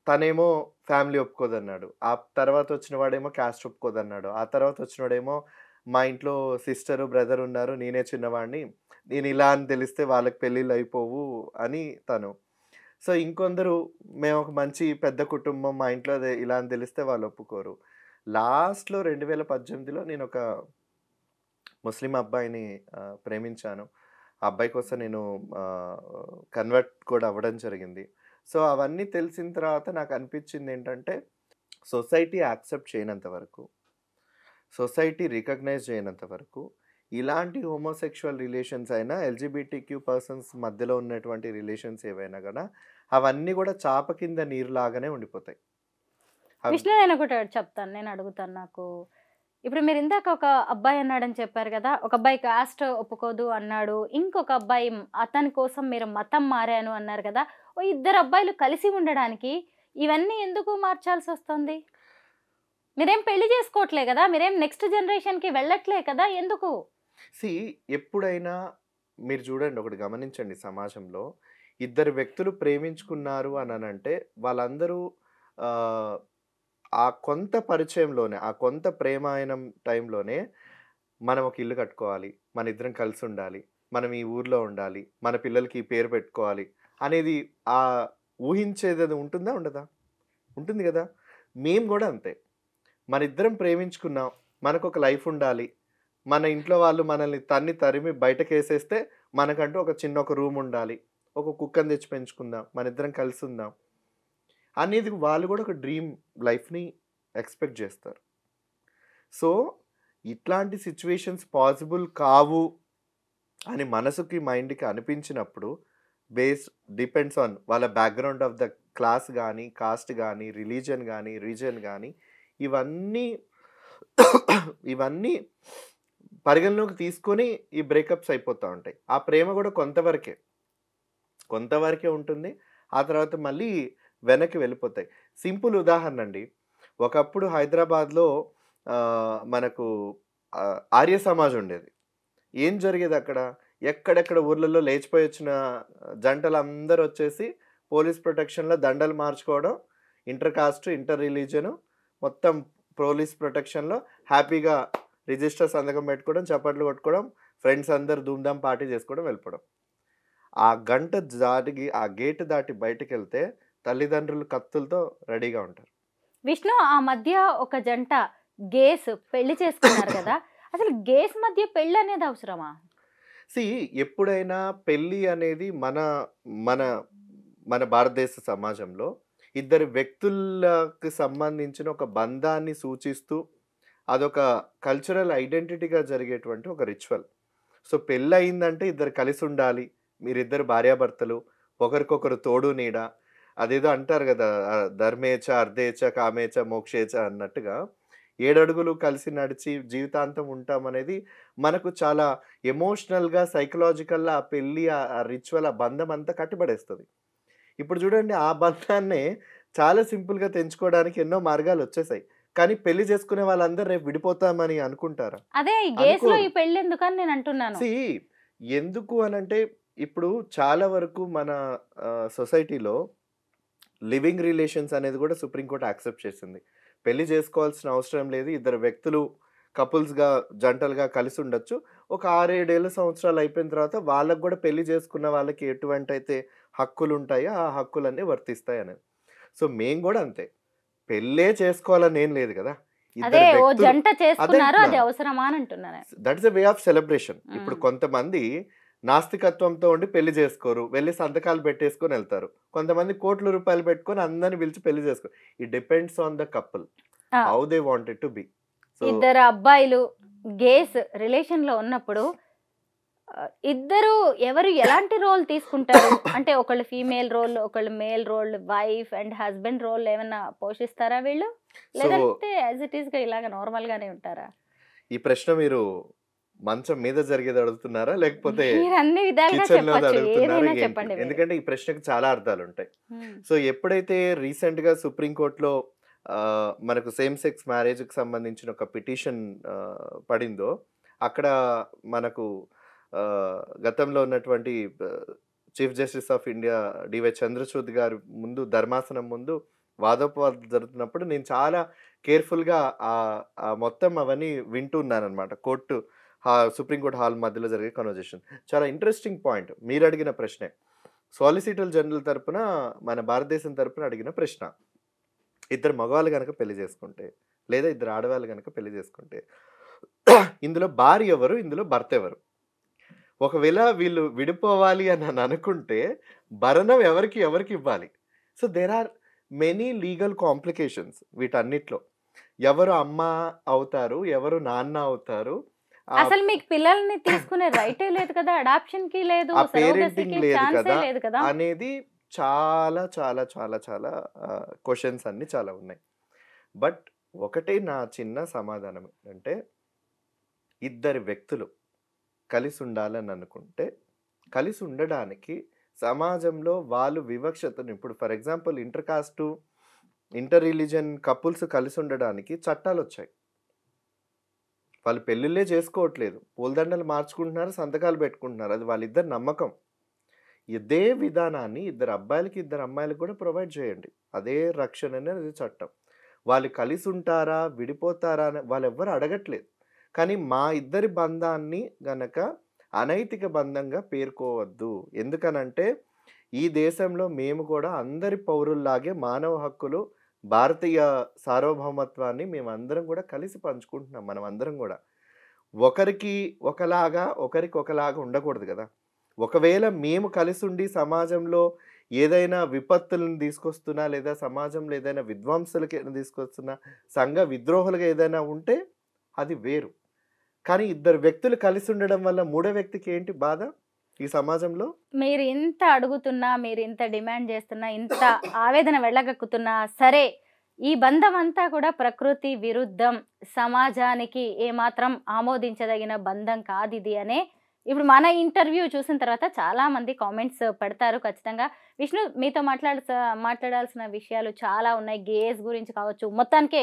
తనేమో ఫ్యామిలీ ఒప్పుకోదన్నాడు. ఆ తర్వాత వచ్చిన వాడేమో క్యాస్ట్ ఒప్పుకోదన్నాడు. ఆ తర్వాత వచ్చినోడేమో మా ఇంట్లో సిస్టరు, బ్రదర్ ఉన్నారు. నేనే చిన్నవాడిని. నేను ఇలా అని తెలిస్తే వాళ్ళకి పెళ్ళిళ్ళు అయిపోవు అని తను. సో, ఇంకొందరు మేము ఒక మంచి పెద్ద కుటుంబం, మా ఇంట్లో అదే ఇలా అని తెలిస్తే వాళ్ళు ఒప్పుకోరు. లాస్ట్‌లో 2018లో నేనొక ముస్లిం అబ్బాయిని ప్రేమించాను. ఆ అబ్బాయి కోసం నేను కన్వర్ట్ కూడా అవ్వడం జరిగింది. సో, అవన్నీ తెలిసిన తర్వాత నాకనిపించిందేంటంటే, సొసైటీ యాక్సెప్ట్ చేయనంత వరకు, సొసైటీ రికగ్నైజ్ చేయనంత వరకు, ఇలాంటి హోమోసెక్షువల్ రిలేషన్స్ అయినా, ఎల్‌జీబీటీక్యూ పర్సన్స్ మధ్యలో ఉన్నటువంటి రిలేషన్స్ ఏవైనా గూడా, అవన్నీ గూడా చాప కింద నీరులాగానే ఉండిపోతాయి. విష్ణు, నేనొకటి చెప్తాను. నేను అడుగుతాను. నాకు ఇప్పుడు మీరు ఇందాక ఒక అబ్బాయి అన్నాడని చెప్పారు కదా! ఒక అబ్బాయి కాస్ట్ ఒప్పుకోదు అన్నాడు. ఇంకొక అబ్బాయి అతని కోసం మీరు మతం మారాను అన్నారు కదా! ఓ ఇద్దరు అబ్బాయిలు కలిసి ఉండడానికి ఇవన్నీ ఎందుకు మార్చాల్సొస్తుంది? మీరేం పెళ్లి చేసుకోవట్లే కదా! మీరేం నెక్స్ట్ జనరేషన్‌కి వెళ్ళట్లే కదా! ఎందుకు? ఎప్పుడైనా మీరు చూడండి, ఒకటి గమనించండి, సమాజంలో ఇద్దరు వ్యక్తులు ప్రేమించుకున్నారు అనంటే వాళ్ళందరూ ఆ కొంత పరిచయంలోనే, ఆ కొంత ప్రేమాయణం టైంలోనే మనం ఒక ఇల్లు కట్టుకోవాలి, మన ఇద్దరం కలిసి ఉండాలి, మనం ఈ ఊర్లో ఉండాలి, మన పిల్లలకి ఈ పేరు పెట్టుకోవాలి అనేది ఊహించేది ఉంటుందా? ఉండదా? ఉంటుంది కదా! మేము కూడా అంతే. మన ఇద్దరం ప్రేమించుకున్నాం, మనకొక లైఫ్ ఉండాలి, మన ఇంట్లో వాళ్ళు మనల్ని తరిమి బయటకేసేస్తే మనకంటూ ఒక రూమ్ ఉండాలి, ఒక కుక్కని తెచ్చి పెంచుకుందాం, మన ఇద్దరం కలిసి ఉందాం అనేది వాళ్ళు కూడా ఒక డ్రీమ్ లైఫ్‌ని ఎక్స్‌పెక్ట్ చేస్తారు. సో, ఇట్లాంటి సిచ్యువేషన్స్ పాసిబుల్ కావు అని మనసుకి మైండ్కి అనిపించినప్పుడు డిపెండ్స్ ఆన్ వాళ్ళ బ్యాక్గ్రౌండ్ ఆఫ్ ద క్లాస్ కానీ కాస్ట్ కానీ రిలీజన్ కానీ రీజన్ కానీ ఇవన్నీ ఇవన్నీ పరిగణలోకి తీసుకొని ఈ బ్రేకప్స్ అయిపోతూ ఉంటాయి. ఆ ప్రేమ కూడా కొంతవరకే ఉంటుంది. ఆ తర్వాత మళ్ళీ వెనక్కి వెళ్ళిపోతాయి. సింపుల్ ఉదాహరణ అండి, ఒకప్పుడు హైదరాబాద్లో మనకు ఆర్య సమాజ్ ఉండేది. ఏం జరిగేది అక్కడ, ఎక్కడెక్కడ ఊర్లలో లేచిపోయి వచ్చిన జంటలు అందరూ వచ్చేసి పోలీస్ ప్రొటెక్షన్లో దండలు మార్చుకోవడం, ఇంటర్ కాస్ట్ ఇంటర్ రిలీజను మొత్తం పోలీస్ ప్రొటెక్షన్లో హ్యాపీగా రిజిస్టర్ సంతకం పెట్టుకోవడం, చప్పట్లు కొట్టుకోవడం, ఫ్రెండ్స్ అందరు ధూమ్ధామ్ పార్టీ చేసుకోవడం, వెళ్ళిపోవడం. ఆ గంట దాటికి ఆ గేట్ దాటి బయటకు వెళ్తే తల్లిదండ్రులు కత్తులతో రెడీగా ఉంటారు. విష్ణు, ఆ మధ్య ఒక జంట గేస్ పెళ్లి చేసుకున్నారు కదా, అసలు గేస్ మధ్య పెళ్లి అనేది అవసరమా? ఎప్పుడైనా పెళ్ళి అనేది మన మన మన భారతదేశ సమాజంలో ఇద్దరు వ్యక్తులకు సంబంధించిన ఒక బంధాన్ని సూచిస్తూ అదొక కల్చరల్ ఐడెంటిటీగా జరిగేటువంటి ఒక రిచువల్. సో పెళ్ళి అయిందంటే ఇద్దరు కలిసి ఉండాలి, మీరిద్దరు భార్యాభర్తలు, ఒకరికొకరు తోడు నీడ. అదేదో అంటారు కదా, ధర్మేచ అర్ధేచ కామేచ మోక్షేచ అన్నట్టుగా 7 అడుగులు కలిసి నడిచి జీవితాంతం ఉంటామనేది మనకు చాలా ఎమోషనల్గా సైకలాజికల్గా ఆ పెళ్ళి ఆ రిచువల్ ఆ బంధం అంతా కట్టుబడేస్తుంది. ఇప్పుడు చూడండి, ఆ బంధాన్నే చాలా సింపుల్గా తెంచుకోవడానికి ఎన్నో మార్గాలు వచ్చేసాయి. కానీ పెళ్లి చేసుకునే వాళ్ళందరూ రేపు విడిపోతామని అనుకుంటారా? అదే గేస్ లో ఈ పెళ్లి ఎందుకని నేను అంటున్నాను. ఎందుకు అనంటే ఇప్పుడు చాలా వరకు మన సొసైటీలో లివింగ్ రిలేషన్స్ అనేది కూడా సుప్రీంకోర్టు యాక్సెప్ట్ చేసింది. పెళ్లి చేసుకోవాల్సిన అవసరం లేదు, ఇద్దరు వ్యక్తులు కపుల్స్గా జంటలుగా కలిసి ఉండొచ్చు. ఒక 6-7 సంవత్సరాలు అయిపోయిన తర్వాత వాళ్ళకు కూడా పెళ్లి చేసుకున్న వాళ్ళకి ఎటువంటి అయితే హక్కులు ఉంటాయో ఆ హక్కులన్నీ వర్తిస్తాయి అనేది. సో మేము కూడా అంతే, పెళ్ళే చేసుకోవాలని ఏం లేదు కదా, అదే ఓ జంట చేసుకున్నారు, అది అవసరమా అని అంటున్నాను. That is a way of celebration. ఇప్పుడు కొంతమంది నాస్తికత్వంతో ఉండి పెళ్లి చేసుకోరు, వెళ్ళి సంతకాలు పెట్టేసుకొని వెళ్తారు. కొంతమంది కోట్ల రూపాయలు పెట్టుకొని అందరిని పిలిచి పెళ్లి చేసుకోరు. It depends on the couple how they wanted to be. ఇద్దరు అబ్బాయిలు గేస్ రిలేషన్ లో ఉన్నప్పుడు ఇద్దరు ఎవరు ఎలాంటి రోల్ తీసుకుంటారు అంటే, ఒకళ్ళు ఫీమేల్ రోల్, ఒకళ్ళు male role, wife and husband role ఏమైనా పోషిస్తారా వీళ్ళు, లేదంటే యాజ్ ఇట్ ఈస్ గా ఇలాగ నార్మల్ గానే ఉంటారా? ఈ ప్రశ్న మీరు మంచం మీద జరిగేది అడుగుతున్నారా, లేకపోతే అన్ని విధాలుగా చెప్పండి? ఎందుకంటే ఈ ప్రశ్నకు చాలా అర్థాలు ఉంటాయి. సో ఎప్పుడైతే రీసెంట్ గా సుప్రీంకోర్టులో మనకు సేమ్ సెక్స్ మ్యారేజ్ కి సంబంధించిన ఒక పిటిషన్ పడిందో, అక్కడ మనకు గతంలో ఉన్నటువంటి chief justice of India DY Chandrachud garu ముందు ధర్మాసనం ముందు వాదోపవాదం జరుగుతున్నప్పుడు నేను చాలా కేర్ఫుల్గా మొత్తం అవన్నీ వింటున్నాను అనమాట. సుప్రీంకోర్టు హాల్ మధ్యలో జరిగే కన్వర్జేషన్. చాలా ఇంట్రెస్టింగ్ పాయింట్ మీరు అడిగిన ప్రశ్నే. సాలిసిటర్ జనరల్ తరపున మన భారతదేశం తరపున అడిగిన ప్రశ్న, ఇద్దరు మగవాళ్ళు కనుక పెళ్లి చేసుకుంటే లేదా ఇద్దరు ఆడవాళ్ళు కనుక పెళ్లి చేసుకుంటే ఇందులో భార్య ఎవరు, ఇందులో భర్త ఎవరు? ఒకవేళ వీళ్ళు విడిపోవాలి అని అనుకుంటే భరణం ఎవరికి ఇవ్వాలి? So there are many legal complications వీటన్నిటిలో. ఎవరు అమ్మ అవుతారు, ఎవరు నాన్న అవుతారు, అసలు మీకు పిల్లల్ని తీసుకునే రైటే లేదు కదా, అడాప్షన్ కి లేదు, పేరెంటింగ్ లేదు కదా అనేది చాలా చాలా చాలా చాలా క్వశ్చన్స్ అన్ని చాలా ఉన్నాయి. బట్ ఒకటే నా చిన్న సమాధానం ఏంటంటే, ఇద్దరు వ్యక్తులు కలిసి ఉండాలని అనుకుంటే కలిసి ఉండడానికి సమాజంలో వాళ్ళు వివక్షతను, ఇప్పుడు for example inter caste inter religion couples కలిసి ఉండడానికి చట్టాలు వచ్చాయి. వాళ్ళు పెళ్ళిళ్ళే చేసుకోవట్లేదు, పూలదండలు మార్చుకుంటున్నారు, సంతకాలు పెట్టుకుంటున్నారు. అది వాళ్ళిద్దరు నమ్మకం. ఇదే విధానాన్ని ఇద్దరు అబ్బాయిలకి ఇద్దరు అమ్మాయిలకు కూడా ప్రొవైడ్ చేయండి. అదే రక్షణ అనేది చట్టం. వాళ్ళు కలిసి ఉంటారా విడిపోతారా అని వాళ్ళు ఎవ్వరు అడగట్లేదు. కానీ మా ఇద్దరి బంధాన్ని గనక అనైతిక బంధంగా పేర్కోవద్దు. ఎందుకనంటే ఈ దేశంలో మేము కూడా అందరి పౌరుల్లాగే మానవ హక్కులు, భారతీయ సార్వభౌమత్వాన్ని మేమందరం కూడా కలిసి పంచుకుంటున్నాం. మనం అందరం కూడా ఒకరికి ఒకలాగా ఉండకూడదు కదా. ఒకవేళ మేము కలిసి ఉండి సమాజంలో ఏదైనా విపత్తులను తీసుకొస్తున్నా, లేదా సమాజంలో ఏదైనా విధ్వంసులకి తీసుకొస్తున్నా, సంఘ విద్రోహులుగా ఏదైనా ఉంటే అది వేరు. కానీ ఇద్దరు వ్యక్తులు కలిసి ఉండడం వల్ల మూడో వ్యక్తికి ఏంటి బాధ ఈ సమాజంలో? మీరు ఇంత అడుగుతున్నా, మీరు ఇంత డిమాండ్ చేస్తున్నా, ఇంత ఆవేదన వెళ్ళగక్కుతున్నా సరే, ఈ బంధం అంతా కూడా ప్రకృతి విరుద్ధం, సమాజానికి ఏమాత్రం ఆమోదించదగిన బంధం కాదిది అనే ఇప్పుడు మన ఇంటర్వ్యూ చూసిన తర్వాత చాలా మంది కామెంట్స్ పెడతారు ఖచ్చితంగా. విష్ణు, మీతో మాట్లాడాల్సిన విషయాలు చాలా ఉన్నాయి. గేస్ గురించి కావచ్చు, మొత్తానికే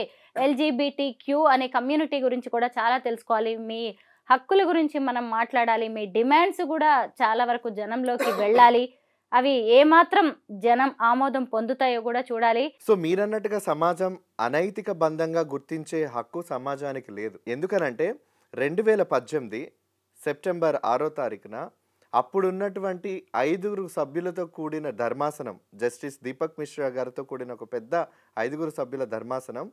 LGBTQ అనే కమ్యూనిటీ గురించి కూడా చాలా తెలుసుకోవాలి. మీ హక్కుల గురించి మనం మాట్లాడాలి. మీ డిమాండ్స్ కూడా చాలా వరకు జనంలోకి వెళ్ళాలి. అవి ఏమాత్రం జనం ఆమోదం పొందుతాయో కూడా చూడాలి. సో మీరన్నట్టుగా సమాజం అనైతిక బంధంగా గుర్తించే హక్కు సమాజానికి లేదు. ఎందుకనంటే 2018 సెప్టెంబర్ 6వ తారీఖున అప్పుడున్నటువంటి 5 సభ్యులతో కూడిన ధర్మాసనం, జస్టిస్ దీపక్ మిశ్రా గారితో కూడిన ఒక పెద్ద 5 సభ్యుల ధర్మాసనం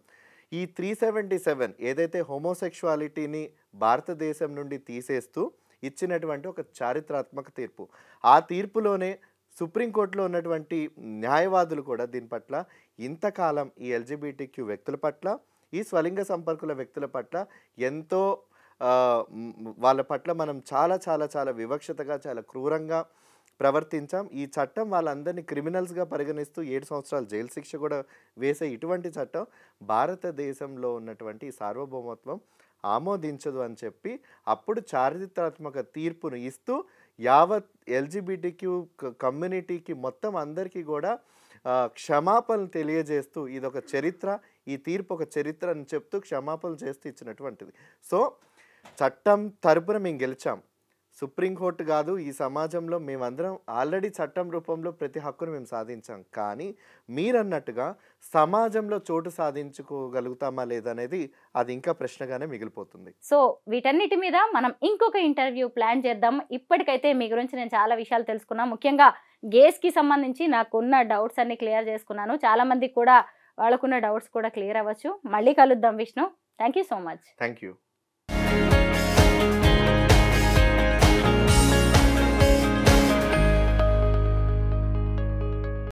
ఈ 377 ఏదైతే హోమోసెక్షువాలిటీని భారతదేశం నుండి తీసేస్తూ ఇచ్చినటువంటి ఒక చారిత్రాత్మక తీర్పు. ఆ తీర్పులోనే సుప్రీంకోర్టులో ఉన్నటువంటి న్యాయవాదులు కూడా దీని పట్ల ఇంతకాలం ఈ LGBTQ వ్యక్తుల పట్ల, ఈ స్వలింగ సంపర్కుల వ్యక్తుల పట్ల ఎంతో వాళ్ళ పట్ల మనం చాలా చాలా చాలా వివక్షతగా, చాలా క్రూరంగా ప్రవర్తించాం. ఈ చట్టం వాళ్ళందరినీ క్రిమినల్స్గా పరిగణిస్తూ 7 సంవత్సరాలు జైలు శిక్ష కూడా వేసే ఇటువంటి చట్టం భారతదేశంలో ఉన్నటువంటి సార్వభౌమత్వం ఆమోదించదు అని చెప్పి అప్పుడు చారిత్రాత్మక తీర్పును ఇస్తూ యావత్ LGBTQ కమ్యూనిటీకి మొత్తం అందరికీ కూడా క్షమాపణలు తెలియజేస్తూ ఇదొక చరిత్ర, ఈ తీర్పు ఒక చరిత్ర అని చెప్తూ క్షమాపణలు చేస్తూ ఇచ్చినటువంటిది. సో చట్టం తరపున మేము గెలిచాం. సుప్రీంకోర్టు కాదు, ఈ సమాజంలో మేమందరం ఆల్రెడీ చట్టం రూపంలో ప్రతి హక్కును మేము సాధించాం. కానీ మీరన్నట్టుగా సమాజంలో చోటు సాధించుకోగలుగుతామా లేదనేది అది ఇంకా ప్రశ్నగానే మిగిలిపోతుంది. సో వీటన్నిటి మీద మనం ఇంకొక ఇంటర్వ్యూ ప్లాన్ చేద్దాం. ఇప్పటికైతే మీ గురించి నేను చాలా విషయాలు తెలుసుకున్నాను. ముఖ్యంగా గేస్కి సంబంధించి నాకున్న డౌట్స్ అన్ని క్లియర్ చేసుకున్నాను. చాలా మందికి కూడా వాళ్ళకున్న డౌట్స్ కూడా క్లియర్ అవ్వచ్చు. మళ్ళీ కలుద్దాం Vishnu. Thank you so much. Thank you.